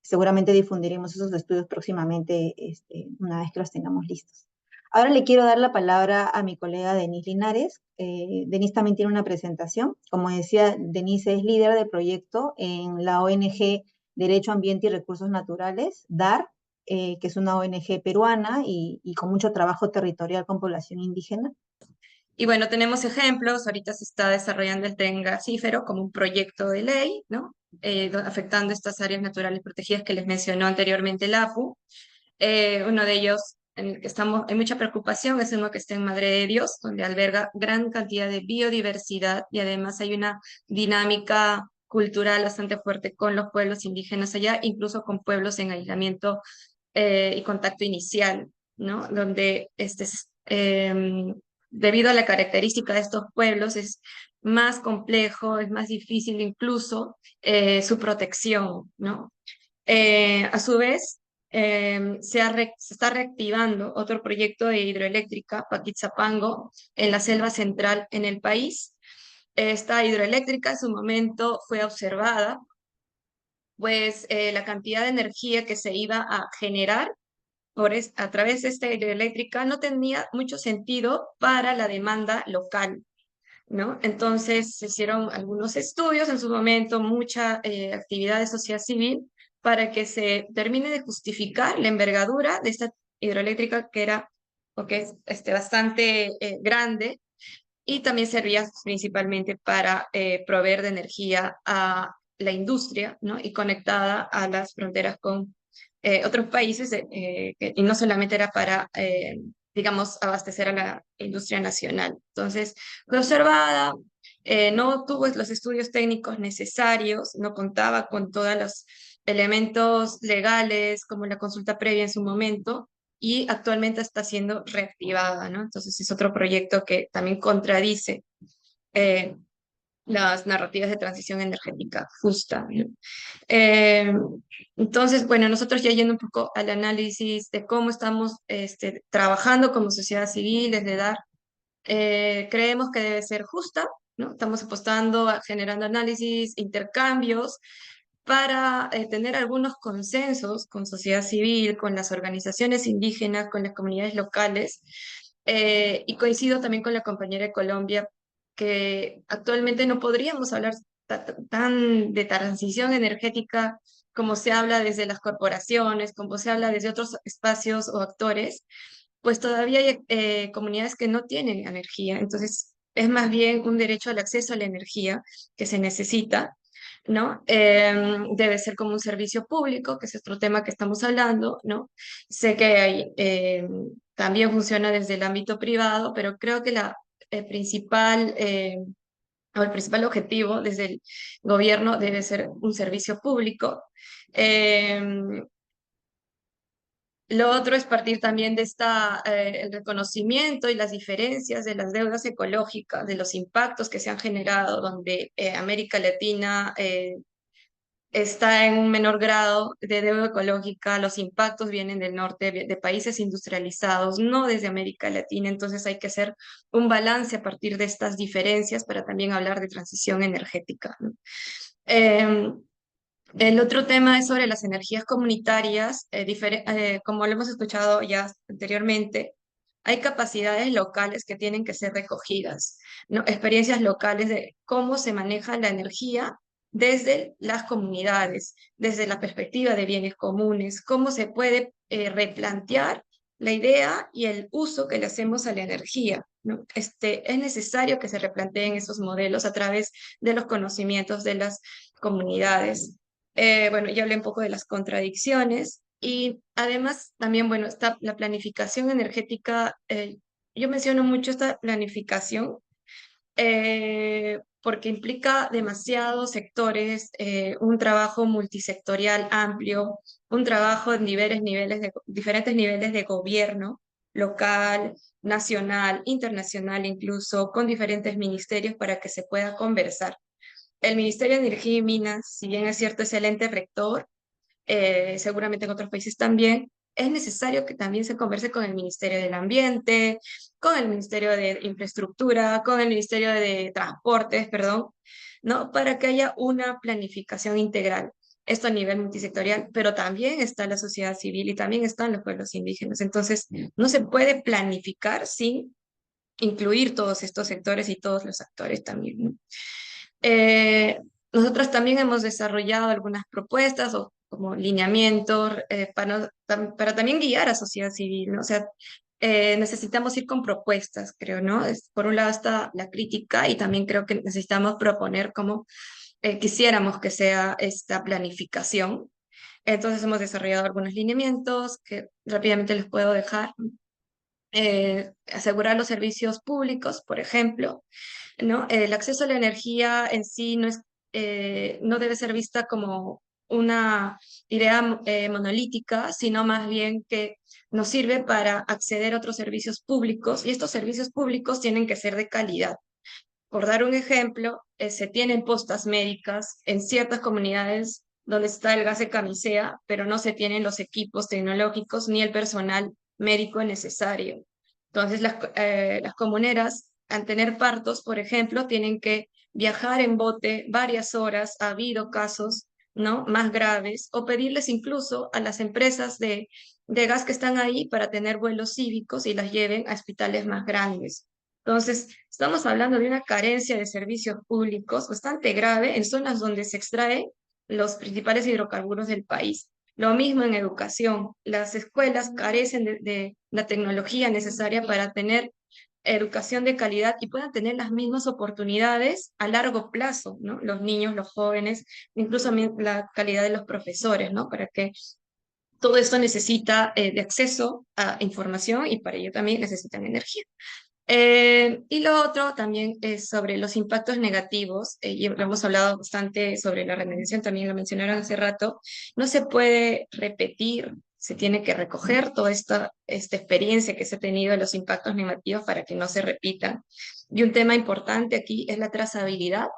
Seguramente difundiremos esos estudios próximamente, una vez que los tengamos listos. Ahora le quiero dar la palabra a mi colega Denise Linares. Denise también tiene una presentación. Como decía, Denise es líder de proyecto en la ONG Derecho, Ambiente y Recursos Naturales, DAR, que es una ONG peruana y con mucho trabajo territorial con población indígena. Y bueno, tenemos ejemplos, ahorita se está desarrollando el tren gasífero como un proyecto de ley, ¿no? Afectando estas áreas naturales protegidas que les mencionó anteriormente el APU. Uno de ellos en el que hay mucha preocupación es uno que está en Madre de Dios, donde alberga gran cantidad de biodiversidad y además hay una dinámica cultural bastante fuerte con los pueblos indígenas allá, incluso con pueblos en aislamiento y contacto inicial, ¿no? Donde debido a la característica de estos pueblos es más complejo, es más difícil incluso su protección, ¿no? A su vez, se está reactivando otro proyecto de hidroeléctrica, Paquitzapango, en la selva central en el país. Esta hidroeléctrica en su momento fue observada, pues la cantidad de energía que se iba a generar a través de esta hidroeléctrica no tenía mucho sentido para la demanda local, ¿no? Entonces se hicieron algunos estudios en su momento, mucha actividad de sociedad civil para que se termine de justificar la envergadura de esta hidroeléctrica que era, porque es bastante grande y también servía principalmente para proveer de energía a la industria, ¿no? Y conectada a las fronteras con otros países y no solamente era para, digamos, abastecer a la industria nacional. Entonces, fue observada, no tuvo los estudios técnicos necesarios, no contaba con todos los elementos legales como la consulta previa en su momento y actualmente está siendo reactivada, ¿no? Entonces es otro proyecto que también contradice eh, las narrativas de transición energética justa, ¿no? Eh, entonces, bueno, nosotros ya yendo un poco al análisis de cómo estamos trabajando como sociedad civil, desde dar, creemos que debe ser justa, ¿no? Estamos apostando a generando análisis, intercambios, para tener algunos consensos con sociedad civil, con las organizaciones indígenas, con las comunidades locales. Y coincido también con la compañera de Colombia, que actualmente no podríamos hablar tan de transición energética como se habla desde las corporaciones, como se habla desde otros espacios o actores, pues todavía hay comunidades que no tienen energía. Entonces, es más bien un derecho al acceso a la energía que se necesita, ¿no? Debe ser como un servicio público, que es otro tema que estamos hablando, ¿no? Sé que hay, también funciona desde el ámbito privado, pero creo que principal, o el principal objetivo desde el gobierno debe ser un servicio público. Lo otro es partir también de el reconocimiento y las diferencias de las deudas ecológicas, de los impactos que se han generado, donde América Latina está en un menor grado de deuda ecológica, los impactos vienen del norte, de países industrializados, no desde América Latina, entonces hay que hacer un balance a partir de estas diferencias para también hablar de transición energética, ¿no? El otro tema es sobre las energías comunitarias, como lo hemos escuchado ya anteriormente, hay capacidades locales que tienen que ser recogidas, ¿no? Experiencias locales de cómo se maneja la energía desde las comunidades, desde la perspectiva de bienes comunes, cómo se puede replantear la idea y el uso que le hacemos a la energía, ¿no? Es necesario que se replanteen esos modelos a través de los conocimientos de las comunidades. Bueno, ya hablé un poco de las contradicciones y además también, bueno, está la planificación energética. Yo menciono mucho esta planificación porque implica demasiados sectores, un trabajo multisectorial amplio, un trabajo en diferentes niveles de gobierno, local, nacional, internacional incluso, con diferentes ministerios para que se pueda conversar. El Ministerio de Energía y Minas, si bien es cierto, es el ente rector, seguramente en otros países también, es necesario que también se converse con el Ministerio del Ambiente, con el Ministerio de Infraestructura, con el Ministerio de Transportes, perdón, ¿no? Para que haya una planificación integral. Esto a nivel multisectorial, pero también está la sociedad civil y también están los pueblos indígenas. Entonces, no se puede planificar sin incluir todos estos sectores y todos los actores también, ¿no? Nosotros también hemos desarrollado algunas propuestas o como lineamientos para también guiar a sociedad civil, ¿no? O sea, necesitamos ir con propuestas, creo, ¿no? Por un lado está la crítica y también creo que necesitamos proponer cómo quisiéramos que sea esta planificación. Entonces hemos desarrollado algunos lineamientos que rápidamente les puedo dejar. Asegurar los servicios públicos, por ejemplo, ¿no? El acceso a la energía en sí no debe ser vista como una idea monolítica, sino más bien que nos sirve para acceder a otros servicios públicos y estos servicios públicos tienen que ser de calidad. Por dar un ejemplo, se tienen postas médicas en ciertas comunidades donde está el gas de camisea, pero no se tienen los equipos tecnológicos ni el personal médico necesario. Entonces, las comuneras, al tener partos, por ejemplo, tienen que viajar en bote varias horas. Ha habido casos, ¿no?, más graves, o pedirles incluso a las empresas de gas que están ahí para tener vuelos cívicos y las lleven a hospitales más grandes. Entonces, estamos hablando de una carencia de servicios públicos bastante grave en zonas donde se extraen los principales hidrocarburos del país. Lo mismo en educación. Las escuelas carecen de la tecnología necesaria para tener educación de calidad y puedan tener las mismas oportunidades a largo plazo, ¿no? Los niños, los jóvenes, incluso también la calidad de los profesores, ¿no? Para que todo esto necesita de acceso a información y para ello también necesitan energía. Y lo otro también es sobre los impactos negativos, y lo hemos hablado bastante sobre la remediación, también lo mencionaron hace rato. No se puede repetir, se tiene que recoger toda esta experiencia que se ha tenido de los impactos negativos para que no se repitan. Y un tema importante aquí es la trazabilidad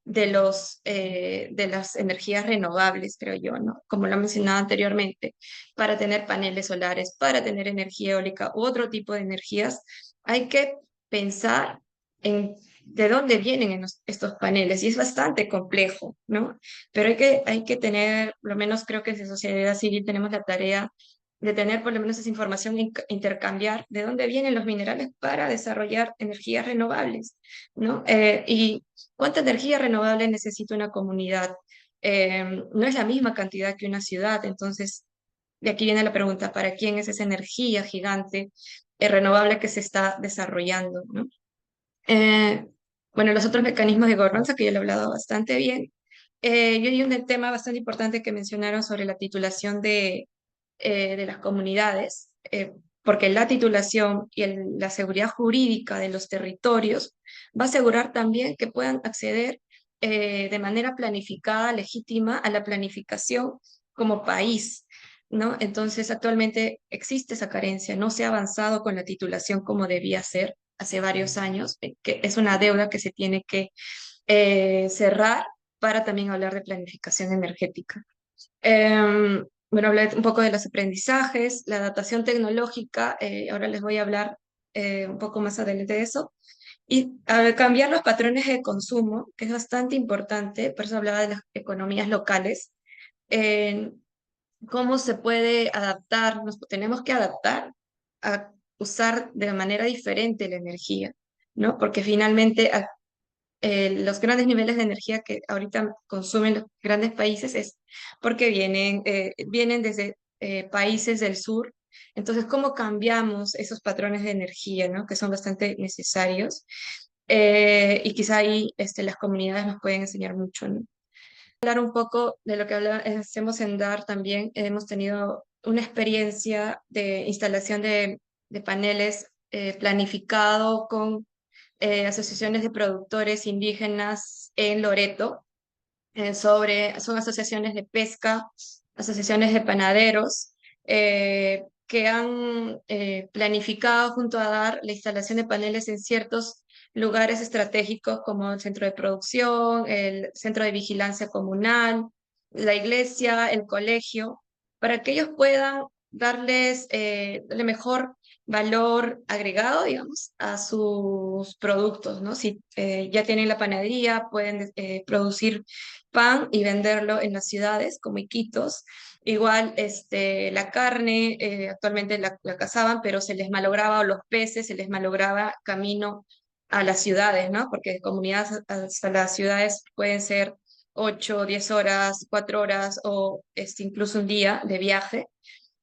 de las energías renovables, creo yo, ¿no? Como lo mencionaba anteriormente, para tener paneles solares, para tener energía eólica u otro tipo de energías, hay que pensar en de dónde vienen estos paneles, y es bastante complejo, ¿no? Pero hay que tener, por lo menos creo que en sociedad civil tenemos la tarea de tener por lo menos esa información, intercambiar de dónde vienen los minerales para desarrollar energías renovables, ¿no? Y cuánta energía renovable necesita una comunidad. No es la misma cantidad que una ciudad, entonces de aquí viene la pregunta, ¿para quién es esa energía gigante renovable que se está desarrollando, ¿no? Eh, bueno, los otros mecanismos de gobernanza, que yo lo he hablado bastante bien. Yo hay un tema bastante importante que mencionaron sobre la titulación de las comunidades, porque la titulación y la seguridad jurídica de los territorios va a asegurar también que puedan acceder de manera planificada, legítima, a la planificación como país, ¿no? Entonces, actualmente existe esa carencia, no se ha avanzado con la titulación como debía ser hace varios años, que es una deuda que se tiene que cerrar para también hablar de planificación energética. Bueno, hablé un poco de los aprendizajes, la adaptación tecnológica, ahora les voy a hablar un poco más adelante de eso, y cambiar los patrones de consumo, que es bastante importante, por eso hablaba de las economías locales, cómo se puede adaptar, nos tenemos que adaptar a usar de manera diferente la energía, ¿no? Porque finalmente los grandes niveles de energía que ahorita consumen los grandes países es porque vienen desde países del sur. Entonces, ¿cómo cambiamos esos patrones de energía, ¿no? Que son bastante necesarios? Y quizá ahí las comunidades nos pueden enseñar mucho, ¿no? Hablar un poco de lo que hacemos en DAR también. Hemos tenido una experiencia de instalación de paneles planificado con asociaciones de productores indígenas en Loreto, son asociaciones de pesca, asociaciones de panaderos, que han planificado junto a DAR la instalación de paneles en ciertos lugares estratégicos como el centro de producción, el centro de vigilancia comunal, la iglesia, el colegio, para que ellos puedan darle mejor valor agregado, digamos, a sus productos, ¿no? Si ya tienen la panadería, pueden producir pan y venderlo en las ciudades como Iquitos. Igual la carne, actualmente la cazaban, pero se les malograba, o los peces se les malograba camino a las ciudades, ¿no? Porque de comunidades hasta las ciudades pueden ser 8, 10 horas, 4 horas o incluso un día de viaje.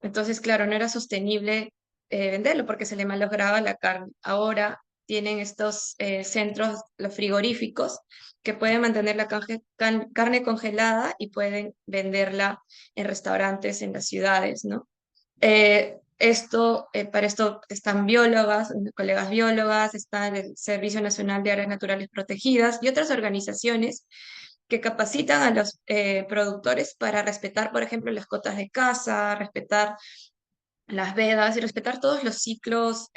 Entonces, claro, no era sostenible venderlo porque se le malograba la carne. Ahora tienen estos centros, los frigoríficos, que pueden mantener la carne congelada y pueden venderla en restaurantes en las ciudades, ¿no? Para esto están biólogas, colegas biólogas, está el Servicio Nacional de Áreas Naturales Protegidas y otras organizaciones que capacitan a los productores para respetar, por ejemplo, las cotas de caza, respetar las vedas y respetar todos los ciclos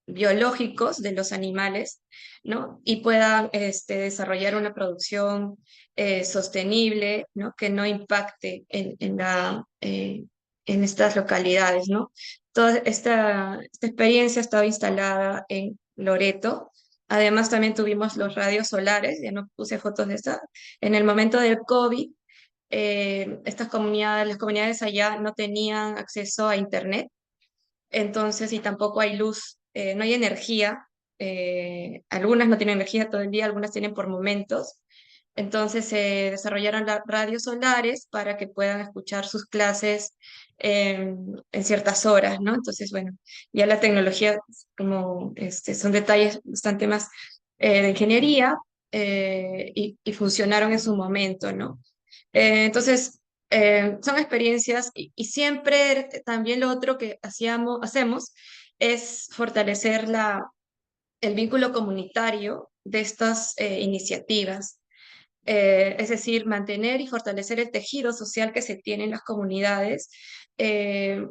biológicos de los animales, ¿no? Y puedan desarrollar una producción sostenible, ¿no? Que no impacte en estas localidades, ¿no? Toda esta experiencia ha estado instalada en Loreto. Además, también tuvimos los radios solares, ya no puse fotos de esta. En el momento del COVID, las comunidades allá no tenían acceso a internet, entonces, y tampoco hay luz, no hay energía, algunas no tienen energía todo el día, algunas tienen por momentos, entonces se desarrollaron las radios solares para que puedan escuchar sus clases en ciertas horas, ¿no? Entonces, bueno, ya la tecnología, como son detalles bastante más de ingeniería, y funcionaron en su momento, ¿no? Entonces, son experiencias y siempre también lo otro que hacemos es fortalecer el vínculo comunitario de estas iniciativas. Es decir, mantener y fortalecer el tejido social que se tiene en las comunidades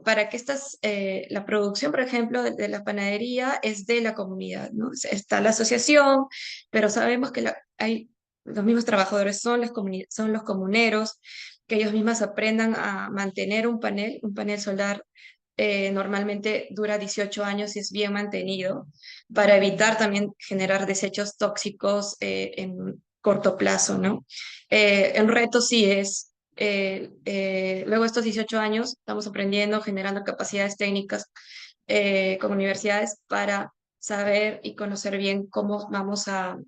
para que la producción, por ejemplo, de la panadería es de la comunidad, ¿no? Está la asociación, pero sabemos que los mismos trabajadores son los comuneros, que ellos mismos aprendan a mantener un panel solar normalmente dura 18 años y es bien mantenido para evitar también generar desechos tóxicos en corto plazo, ¿no? El reto sí es, luego de estos 18 años, estamos aprendiendo, generando capacidades técnicas con universidades para saber y conocer bien cómo vamos a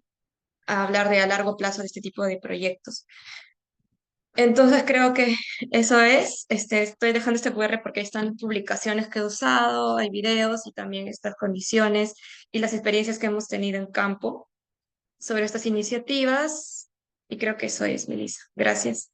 hablar de a largo plazo de este tipo de proyectos. Entonces creo que eso es, estoy dejando este QR porque ahí están publicaciones que he usado, hay videos y también estas condiciones y las experiencias que hemos tenido en campo sobre estas iniciativas. Y creo que eso es, Melissa. Gracias.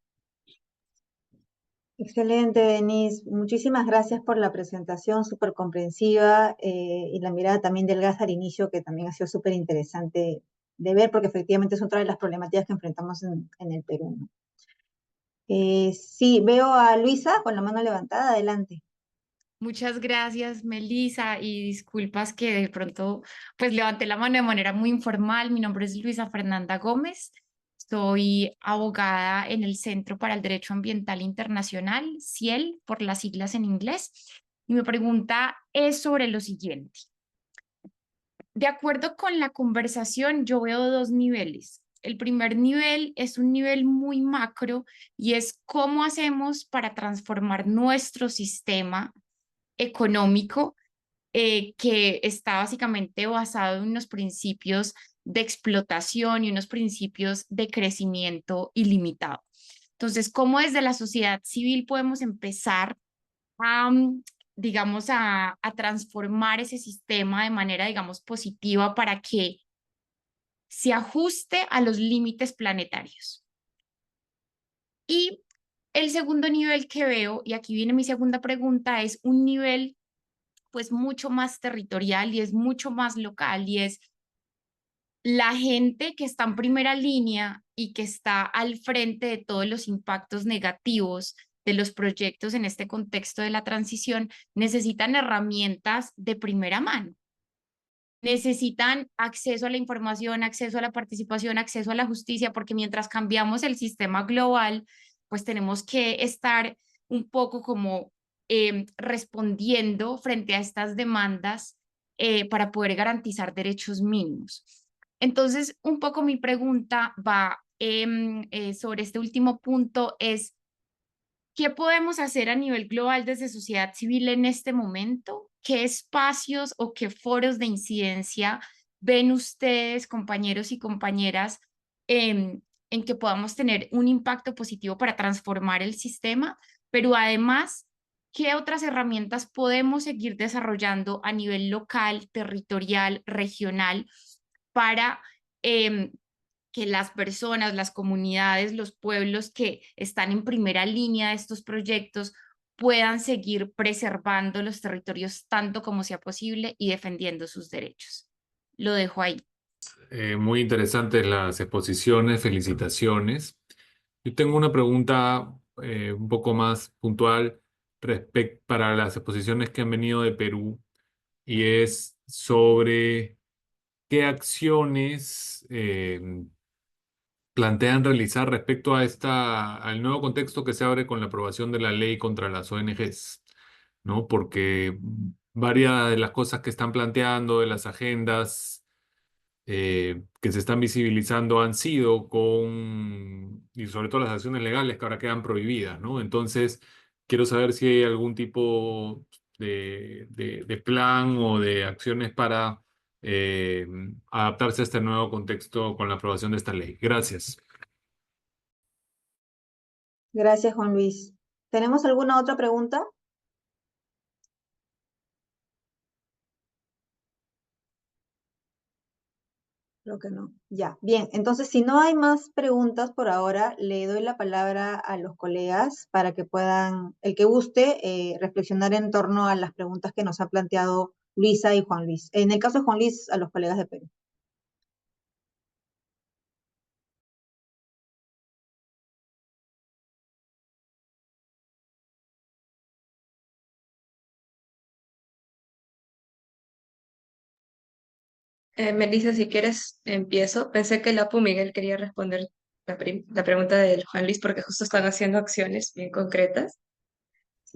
Excelente, Denise. Muchísimas gracias por la presentación súper comprensiva y la mirada también del gas al inicio, que también ha sido súper interesante de ver, porque efectivamente es otra de las problemáticas que enfrentamos en el Perú, ¿no? Sí, veo a Luisa con la mano levantada. Adelante. Muchas gracias, Melissa, y disculpas que de pronto pues levanté la mano de manera muy informal. Mi nombre es Luisa Fernanda Gómez. Soy abogada en el Centro para el Derecho Ambiental Internacional, CIEL, por las siglas en inglés. Y mi pregunta es sobre lo siguiente. De acuerdo con la conversación, yo veo dos niveles. El primer nivel es un nivel muy macro y es cómo hacemos para transformar nuestro sistema económico que está básicamente basado en unos principios de explotación y unos principios de crecimiento ilimitado. Entonces, ¿cómo desde la sociedad civil podemos empezar a, digamos, a transformar ese sistema de manera, digamos, positiva para que se ajuste a los límites planetarios? Y el segundo nivel que veo, y aquí viene mi segunda pregunta, es un nivel pues mucho más territorial y es mucho más local y es la gente que está en primera línea y que está al frente de todos los impactos negativos de los proyectos en este contexto de la transición, necesitan herramientas de primera mano. Necesitan acceso a la información, acceso a la participación, acceso a la justicia, porque mientras cambiamos el sistema global, pues tenemos que estar un poco como respondiendo frente a estas demandas para poder garantizar derechos mínimos. Entonces, un poco mi pregunta va sobre este último punto es, ¿qué podemos hacer a nivel global desde sociedad civil en este momento? ¿Qué espacios o qué foros de incidencia ven ustedes, compañeros y compañeras, en que podamos tener un impacto positivo para transformar el sistema? Pero además, ¿qué otras herramientas podemos seguir desarrollando a nivel local, territorial, regional para que las personas, las comunidades, los pueblos que están en primera línea de estos proyectos puedan seguir preservando los territorios tanto como sea posible y defendiendo sus derechos? Lo dejo ahí. Muy interesantes las exposiciones, felicitaciones. Yo tengo una pregunta un poco más puntual para las exposiciones que han venido de Perú y es sobre qué acciones plantean realizar respecto a al nuevo contexto que se abre con la aprobación de la ley contra las ONGs, ¿no? Porque varias de las cosas que están planteando, de las agendas que se están visibilizando han sido y sobre todo las acciones legales que ahora quedan prohibidas, ¿no? Entonces, quiero saber si hay algún tipo de plan o de acciones para eh, adaptarse a este nuevo contexto con la aprobación de esta ley. Gracias. Gracias, Juan Luis. ¿Tenemos alguna otra pregunta? Creo que no. Ya, bien. Entonces, si no hay más preguntas por ahora, le doy la palabra a los colegas para que puedan, el que guste, reflexionar en torno a las preguntas que nos ha planteado Luisa y Juan Luis. En el caso de Juan Luis, a los colegas de Perú. Melissa, si quieres, empiezo. Pensé que Lapu Miguel quería responder la pregunta del Juan Luis porque justo están haciendo acciones bien concretas,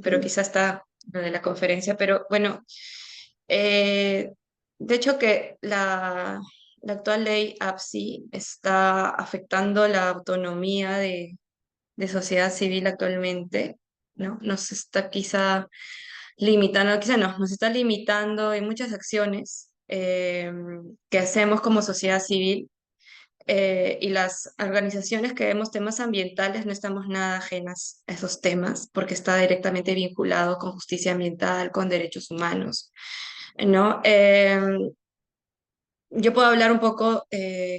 pero quizá está lo de la conferencia, pero bueno, de hecho que la actual ley APSI está afectando la autonomía de sociedad civil actualmente, ¿no? Nos está quizá no, nos está limitando en muchas acciones que hacemos como sociedad civil, y las organizaciones que vemos temas ambientales no estamos nada ajenas a esos temas porque está directamente vinculado con justicia ambiental, con derechos humanos, ¿no? Yo puedo hablar un poco,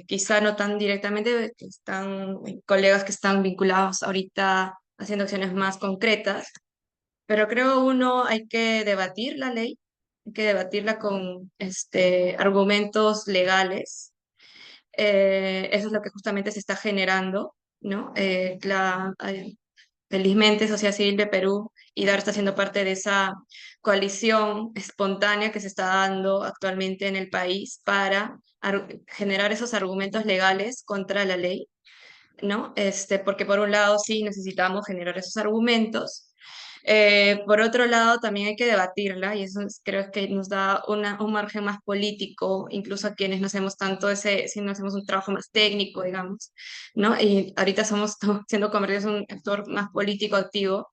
quizá no tan directamente, que están colegas que están vinculados ahorita haciendo acciones más concretas, pero creo uno hay que debatir la ley, hay que debatirla con argumentos legales. Eso es lo que justamente se está generando, ¿no? Felizmente Sociedad Civil de Perú y DAR está siendo parte de esa coalición espontánea que se está dando actualmente en el país para generar esos argumentos legales contra la ley, ¿no? Porque por un lado sí necesitamos generar esos argumentos. Por otro lado, también hay que debatirla y eso creo que nos da un margen más político, incluso a quienes no hacemos tanto si no hacemos un trabajo más técnico, digamos, ¿no? Y ahorita estamos siendo convertidos en un actor más político activo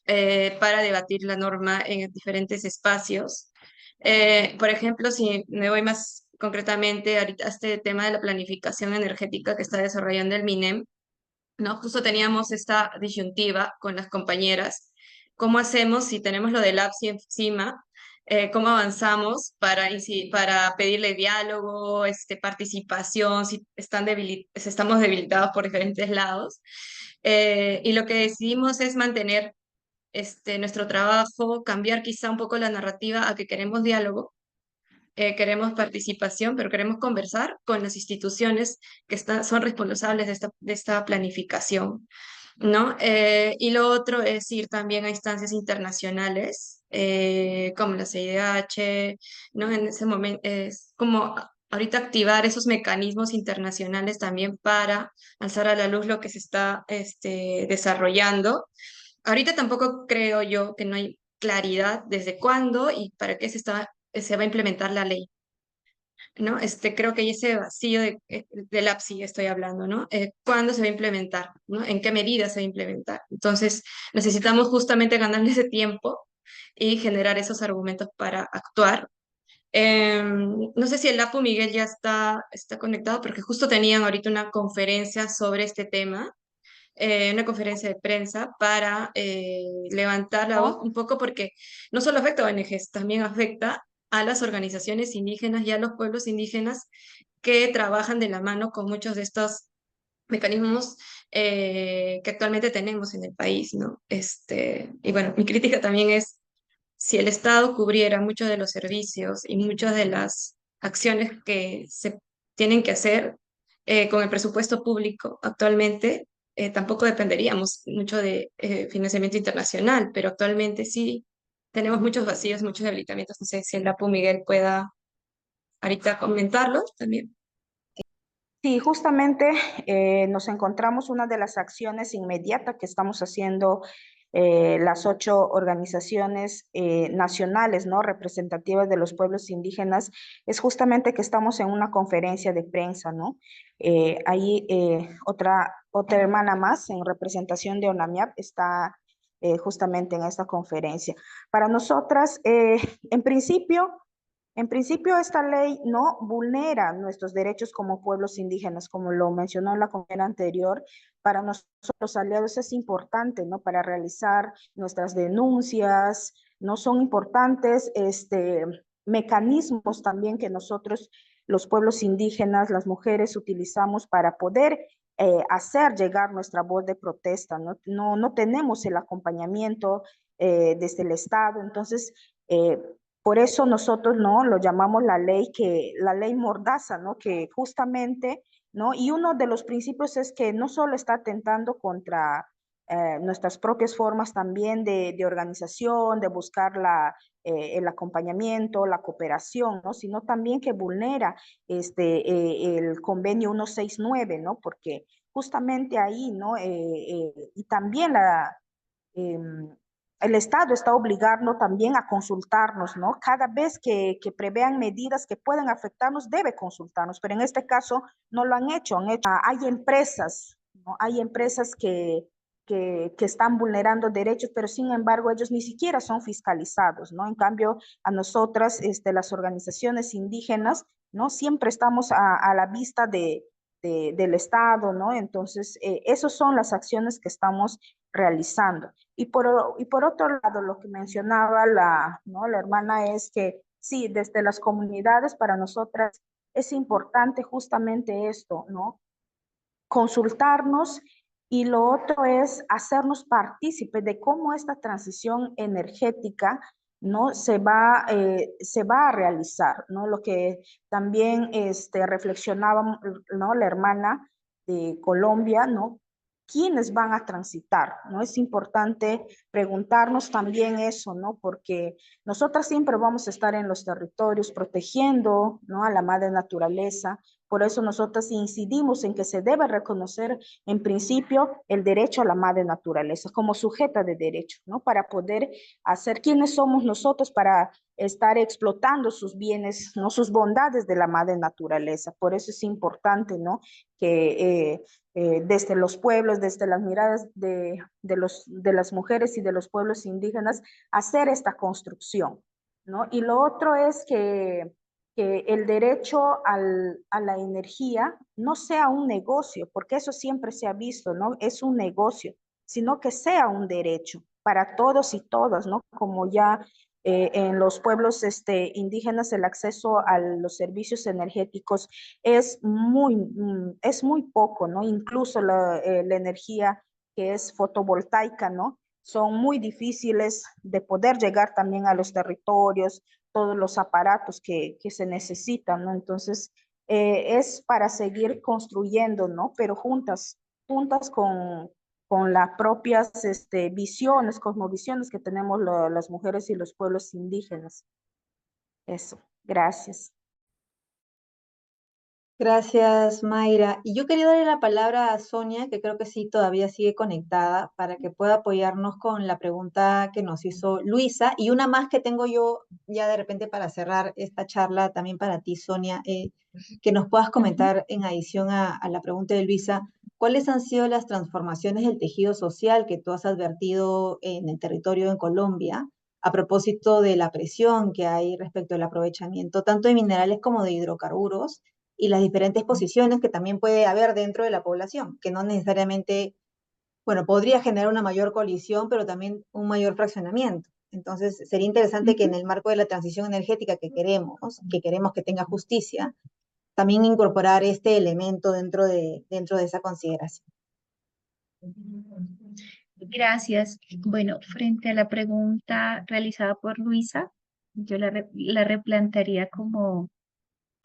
para debatir la norma en diferentes espacios. Por ejemplo, si me voy más concretamente ahorita a este tema de la planificación energética que está desarrollando el MINEM, ¿no? Justo teníamos esta disyuntiva con las compañeras. ¿Cómo hacemos si tenemos lo del APSI encima? ¿Cómo avanzamos para pedirle diálogo, participación, si estamos debilitados por diferentes lados? Y lo que decidimos es mantener nuestro trabajo, cambiar quizá un poco la narrativa a que queremos diálogo, queremos participación, pero queremos conversar con las instituciones que son responsables de esta planificación, ¿no? Y lo otro es ir también a instancias internacionales, como la CIDH, ¿no? En ese momento es como ahorita activar esos mecanismos internacionales también para alzar a la luz lo que se está desarrollando. Ahorita tampoco creo yo que no hay claridad desde cuándo y para qué se va a implementar la ley, ¿no? Creo que hay ese vacío del APSI estoy hablando, ¿no? ¿Cuándo se va a implementar? ¿No? ¿En qué medida se va a implementar? Entonces, necesitamos justamente ganarle ese tiempo y generar esos argumentos para actuar. No sé si el Apu Miguel ya está conectado, porque justo tenían ahorita una conferencia sobre este tema, una conferencia de prensa para levantar la voz un poco, porque no solo afecta a ONGs, también afecta a las organizaciones indígenas y a los pueblos indígenas que trabajan de la mano con muchos de estos mecanismos que actualmente tenemos en el país, ¿no? Y bueno, mi crítica también es si el Estado cubriera muchos de los servicios y muchas de las acciones que se tienen que hacer con el presupuesto público actualmente, tampoco dependeríamos mucho de financiamiento internacional, pero actualmente sí tenemos muchos vacíos, muchos debilitamientos. No sé si el Lapu Miguel pueda ahorita comentarlo también. Sí, justamente nos encontramos una de las acciones inmediatas que estamos haciendo las 8 organizaciones nacionales, ¿no? Representativas de los pueblos indígenas, es justamente que estamos en una conferencia de prensa, ¿no? Ahí otra hermana más en representación de ONAMIAP está justamente en esta conferencia. Para nosotras, en principio, esta ley no vulnera nuestros derechos como pueblos indígenas, como lo mencionó en la conferencia anterior. Para nosotros, los aliados, es importante, ¿no? Para realizar nuestras denuncias, ¿no? Son importantes mecanismos también que nosotros, los pueblos indígenas, las mujeres, utilizamos para poder hacer llegar nuestra voz de protesta, ¿no? No tenemos el acompañamiento desde el Estado, entonces por eso nosotros no lo llamamos la ley mordaza, ¿no? Que justamente, ¿no? Y uno de los principios es que no solo está atentando contra nuestras propias formas también de organización, de buscar el acompañamiento, la cooperación, ¿no? Sino también que vulnera el convenio 169, ¿no? Porque justamente ahí, ¿no? Y también eh, el Estado está obligando también a consultarnos, ¿no? Cada vez que prevean medidas que pueden afectarnos, debe consultarnos, pero en este caso no lo han hecho. Hay empresas, ¿no? Hay empresas que están vulnerando derechos, pero sin embargo ellos ni siquiera son fiscalizados, ¿no? En cambio, a nosotras, las organizaciones indígenas, ¿no? Siempre estamos a la vista del Estado, ¿no? Entonces, esas son las acciones que estamos realizando. Y por otro lado, lo que mencionaba ¿no? La hermana es que sí, desde las comunidades para nosotras es importante justamente esto, ¿no? Consultarnos, y lo otro es hacernos partícipes de cómo esta transición energética, ¿no? se va a realizar, ¿no? Lo que también reflexionaba, ¿no? La hermana de Colombia, ¿no? ¿Quiénes van a transitar? ¿No? Es importante preguntarnos también eso, ¿no? Porque nosotras siempre vamos a estar en los territorios protegiendo, ¿no? A la madre naturaleza. Por eso nosotras incidimos en que se debe reconocer en principio el derecho a la madre naturaleza como sujeta de derecho, ¿no? Para poder hacer quiénes somos nosotros para estar explotando sus bienes, ¿no? Sus bondades de la madre naturaleza. Por eso es importante, ¿no? Que desde los pueblos, desde las miradas de las mujeres y de los pueblos indígenas, hacer esta construcción, ¿no? Y lo otro es que el derecho a la energía no sea un negocio, porque eso siempre se ha visto, ¿no? Es un negocio, sino que sea un derecho para todos y todas, ¿no? Como ya en los pueblos indígenas el acceso a los servicios energéticos es muy poco, ¿no? Incluso la energía que es fotovoltaica, ¿no? Son muy difíciles de poder llegar también a los territorios, todos los aparatos que se necesitan, ¿no? Entonces, es para seguir construyendo, ¿no? Pero juntas con las propias visiones, cosmovisiones que tenemos las mujeres y los pueblos indígenas. Eso, gracias. Gracias, Mayra. Y yo quería darle la palabra a Sonia, que creo que sí todavía sigue conectada, para que pueda apoyarnos con la pregunta que nos hizo Luisa. Y una más que tengo yo ya de repente para cerrar esta charla también para ti, Sonia, que nos puedas comentar en adición a la pregunta de Luisa, ¿cuáles han sido las transformaciones del tejido social que tú has advertido en el territorio en Colombia a propósito de la presión que hay respecto al aprovechamiento tanto de minerales como de hidrocarburos? Y las diferentes posiciones que también puede haber dentro de la población, que no necesariamente, bueno, podría generar una mayor colisión, pero también un mayor fraccionamiento. Entonces, sería interesante que en el marco de la transición energética que queremos que tenga justicia, también incorporar este elemento dentro de esa consideración. Gracias. Bueno, frente a la pregunta realizada por Luisa, yo la replantearía como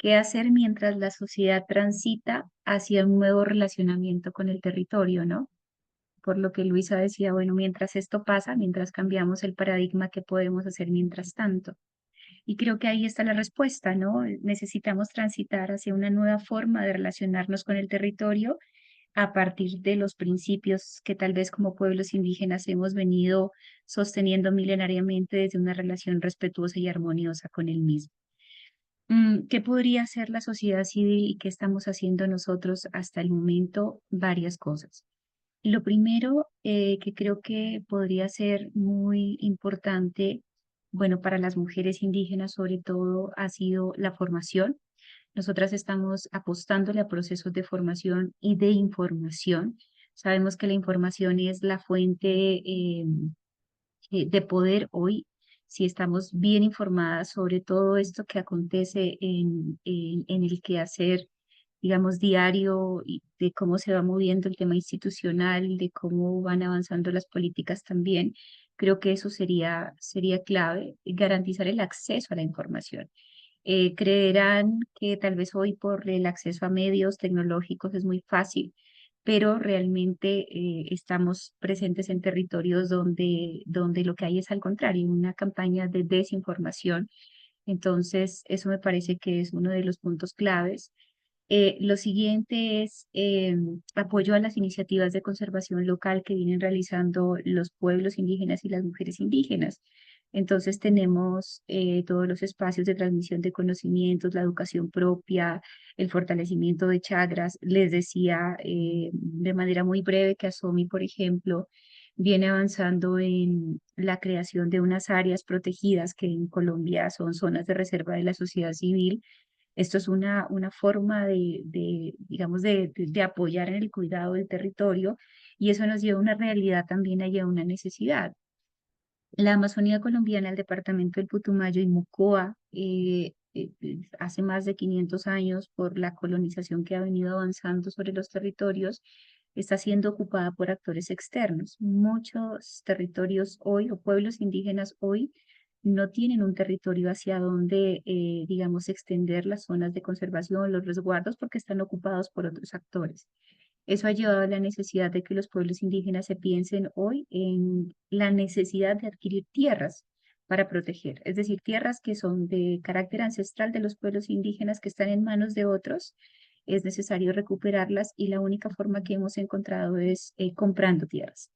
qué hacer mientras la sociedad transita hacia un nuevo relacionamiento con el territorio, ¿no? Por lo que Luisa decía, bueno, mientras esto pasa, mientras cambiamos el paradigma, ¿qué podemos hacer mientras tanto? Y creo que ahí está la respuesta, ¿no? Necesitamos transitar hacia una nueva forma de relacionarnos con el territorio a partir de los principios que tal vez como pueblos indígenas hemos venido sosteniendo milenariamente desde una relación respetuosa y armoniosa con el mismo. ¿Qué podría hacer la sociedad civil y qué estamos haciendo nosotros hasta el momento? Varias cosas. Lo primero que creo que podría ser muy importante, bueno, para las mujeres indígenas sobre todo, ha sido la formación. Nosotras estamos apostándole a procesos de formación y de información. Sabemos que la información es la fuente de poder hoy, si estamos bien informadas sobre todo esto que acontece en el quehacer, digamos, diario, y de cómo se va moviendo el tema institucional, de cómo van avanzando las políticas también. Creo que eso sería clave, garantizar el acceso a la información. Creerán que tal vez hoy por el acceso a medios tecnológicos es muy fácil, pero realmente estamos presentes en territorios donde lo que hay es al contrario, una campaña de desinformación. Entonces, eso me parece que es uno de los puntos claves. Lo siguiente es apoyo a las iniciativas de conservación local que vienen realizando los pueblos indígenas y las mujeres indígenas. Entonces tenemos todos los espacios de transmisión de conocimientos, la educación propia, el fortalecimiento de chakras. Les decía de manera muy breve que ASOMI, por ejemplo, viene avanzando en la creación de unas áreas protegidas que en Colombia son zonas de reserva de la sociedad civil. Esto es una forma digamos, de apoyar en el cuidado del territorio, y eso nos lleva a una realidad también, allá una necesidad. La Amazonía colombiana, el departamento del Putumayo y Mocoa, hace más de 500 años, por la colonización que ha venido avanzando sobre los territorios, está siendo ocupada por actores externos. Muchos territorios hoy, o pueblos indígenas hoy, no tienen un territorio hacia donde, digamos, extender las zonas de conservación, los resguardos, porque están ocupados por otros actores. Eso ha llevado a la necesidad de que los pueblos indígenas se piensen hoy en la necesidad de adquirir tierras para proteger, es decir, tierras que son de carácter ancestral de los pueblos indígenas que están en manos de otros. Es necesario recuperarlas, y la única forma que hemos encontrado es comprando tierras.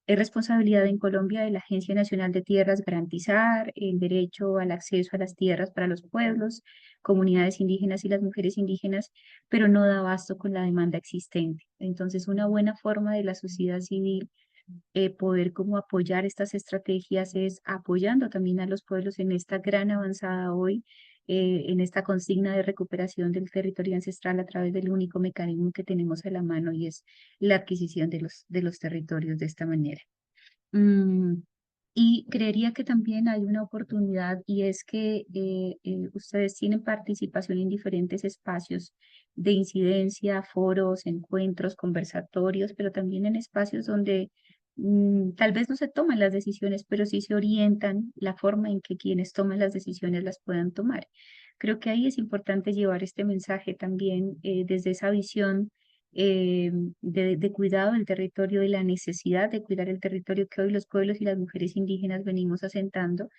Es responsabilidad en Colombia de la Agencia Nacional de Tierras garantizar el derecho al acceso a las tierras para los pueblos, comunidades indígenas y las mujeres indígenas, pero no da abasto con la demanda existente. Entonces, una buena forma de la sociedad civil poder como apoyar estas estrategias es apoyando también a los pueblos en esta gran avanzada hoy, en esta consigna de recuperación del territorio ancestral a través del único mecanismo que tenemos a la mano, y es la adquisición de los territorios de esta manera. Mm, y creería que también hay una oportunidad, y es que ustedes tienen participación en diferentes espacios de incidencia, foros, encuentros, conversatorios, pero también en espacios donde tal vez no se toman las decisiones, pero sí se orientan la forma en que quienes toman las decisiones las puedan tomar. Creo que ahí es importante llevar este mensaje también desde esa visión eh, de cuidado del territorio y la necesidad de cuidar el territorio que hoy los pueblos y las mujeres indígenas venimos asentando,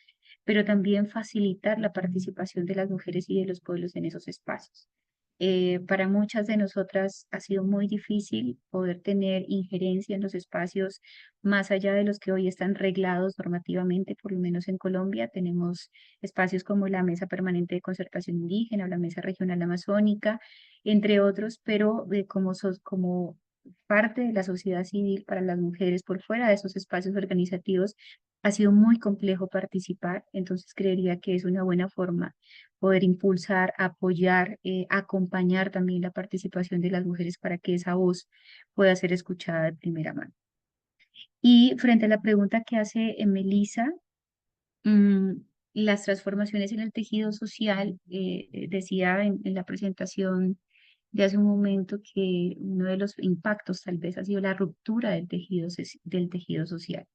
pero también facilitar la participación de las mujeres y de los pueblos en esos espacios. Para muchas de nosotras ha sido muy difícil poder tener injerencia en los espacios más allá de los que hoy están reglados normativamente, por lo menos en Colombia. Tenemos espacios como la Mesa Permanente de Concertación Indígena o la Mesa Regional Amazónica, entre otros, pero como parte de la sociedad civil, para las mujeres por fuera de esos espacios organizativos ha sido muy complejo participar. Entonces creería que es una buena forma poder impulsar, apoyar, acompañar también la participación de las mujeres para que esa voz pueda ser escuchada de primera mano. Y frente a la pregunta que hace Melissa, mm, las transformaciones en el tejido social, decía en la presentación de hace un momento que uno de los impactos tal vez ha sido la ruptura del tejido social.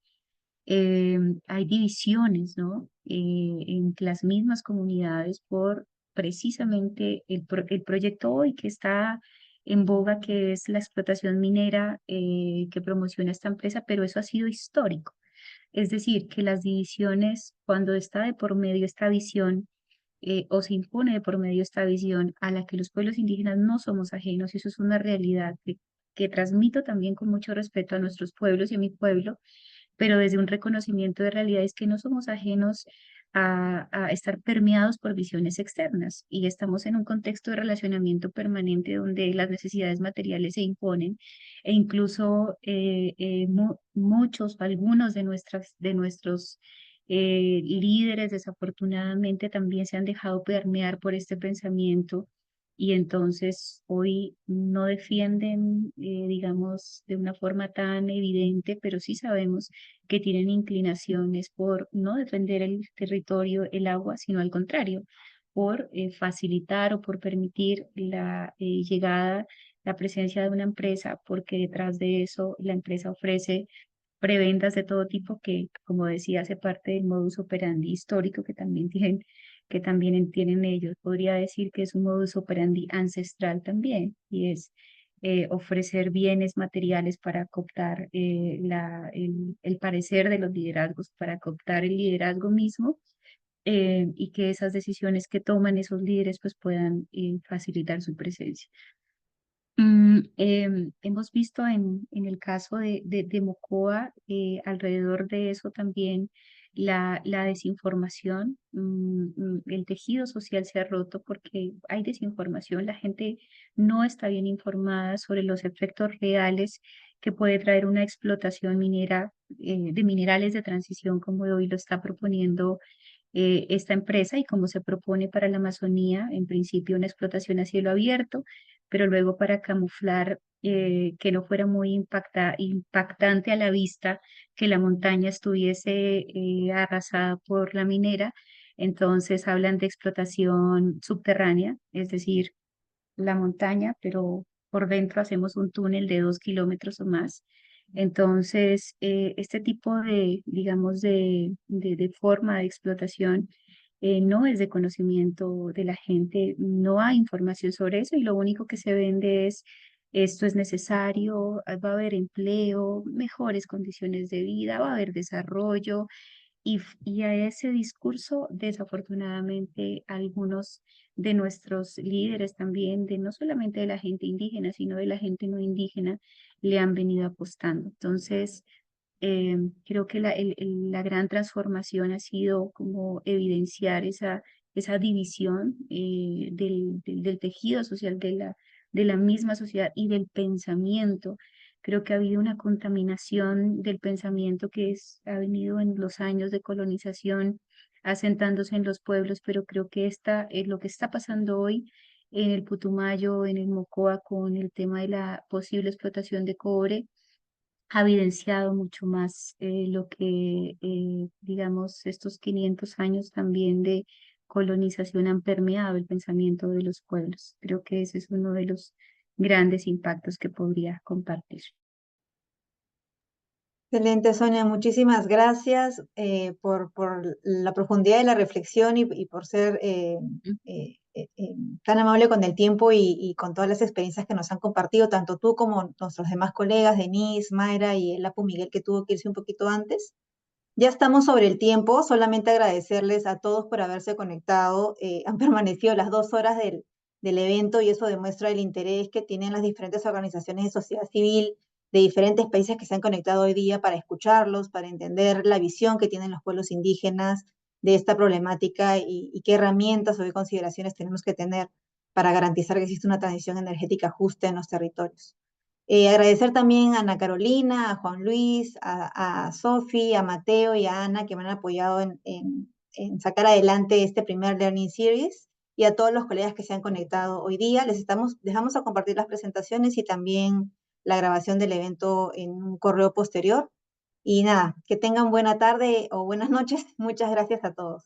Hay divisiones, ¿no? En las mismas comunidades por precisamente el proyecto hoy que está en boga, que es la explotación minera que promociona esta empresa, pero eso ha sido histórico. Es decir, que las divisiones, cuando está de por medio esta visión, o se impone de por medio esta visión a la que los pueblos indígenas no somos ajenos, y eso es una realidad que transmito también con mucho respeto a nuestros pueblos y a mi pueblo, pero desde un reconocimiento de realidades que no somos ajenos a estar permeados por visiones externas, y estamos en un contexto de relacionamiento permanente donde las necesidades materiales se imponen, e incluso muchos, algunos de nuestros líderes desafortunadamente también se han dejado permear por este pensamiento, y entonces hoy no defienden, digamos, de una forma tan evidente, pero sí sabemos que tienen inclinaciones por no defender el territorio, el agua, sino al contrario, por facilitar o por permitir la llegada, la presencia de una empresa, porque detrás de eso la empresa ofrece preventas de todo tipo que, como decía, hace parte del modus operandi histórico que también tienen ellos. Podría decir que es un modus operandi ancestral también, y es ofrecer bienes materiales para cooptar el parecer de los liderazgos, para cooptar el liderazgo mismo, y que esas decisiones que toman esos líderes pues puedan facilitar su presencia. Hemos visto en el caso de Mocoa, alrededor de eso también la desinformación, el tejido social se ha roto porque hay desinformación, la gente no está bien informada sobre los efectos reales que puede traer una explotación minera de minerales de transición como hoy lo está proponiendo esta empresa y como se propone para la Amazonía, en principio una explotación a cielo abierto, pero luego para camuflar que no fuera muy impactante a la vista que la montaña estuviese arrasada por la minera, entonces hablan de explotación subterránea, es decir, la montaña, pero por dentro hacemos un túnel de 2 kilómetros o más. Entonces, este tipo de, digamos, de forma de explotación no es de conocimiento de la gente, no hay información sobre eso y lo único que se vende es esto es necesario, va a haber empleo, mejores condiciones de vida, va a haber desarrollo, y a ese discurso, desafortunadamente, algunos de nuestros líderes también, de no solamente de la gente indígena, sino de la gente no indígena, le han venido apostando. Entonces, creo que la gran transformación ha sido como evidenciar esa división del tejido social de la misma sociedad y del pensamiento. Creo que ha habido una contaminación del pensamiento ha venido en los años de colonización asentándose en los pueblos, pero creo que lo que está pasando hoy en el Putumayo, en el Mocoa, con el tema de la posible explotación de cobre, ha evidenciado mucho más lo que, digamos, estos 500 años también de colonización han permeado el pensamiento de los pueblos. Creo que ese es uno de los grandes impactos que podría compartir. Excelente, Sonia. Muchísimas gracias por la profundidad de la reflexión y por ser tan amable con el tiempo y con todas las experiencias que nos han compartido, tanto tú como nuestros demás colegas, Denise, Mayra y el Apu Miguel, que tuvo que irse un poquito antes. Ya estamos sobre el tiempo, solamente agradecerles a todos por haberse conectado. Han permanecido las 2 horas del evento y eso demuestra el interés que tienen las diferentes organizaciones de sociedad civil de diferentes países que se han conectado hoy día para escucharlos, para entender la visión que tienen los pueblos indígenas de esta problemática y qué herramientas o qué consideraciones tenemos que tener para garantizar que existe una transición energética justa en los territorios. Agradecer también a Ana Carolina, a Juan Luis, a Sofi, a Mateo y a Ana que me han apoyado en sacar adelante este primer Learning Series y a todos los colegas que se han conectado hoy día. Dejamos a compartir las presentaciones y también la grabación del evento en un correo posterior. Y nada, que tengan buena tarde o buenas noches. Muchas gracias a todos.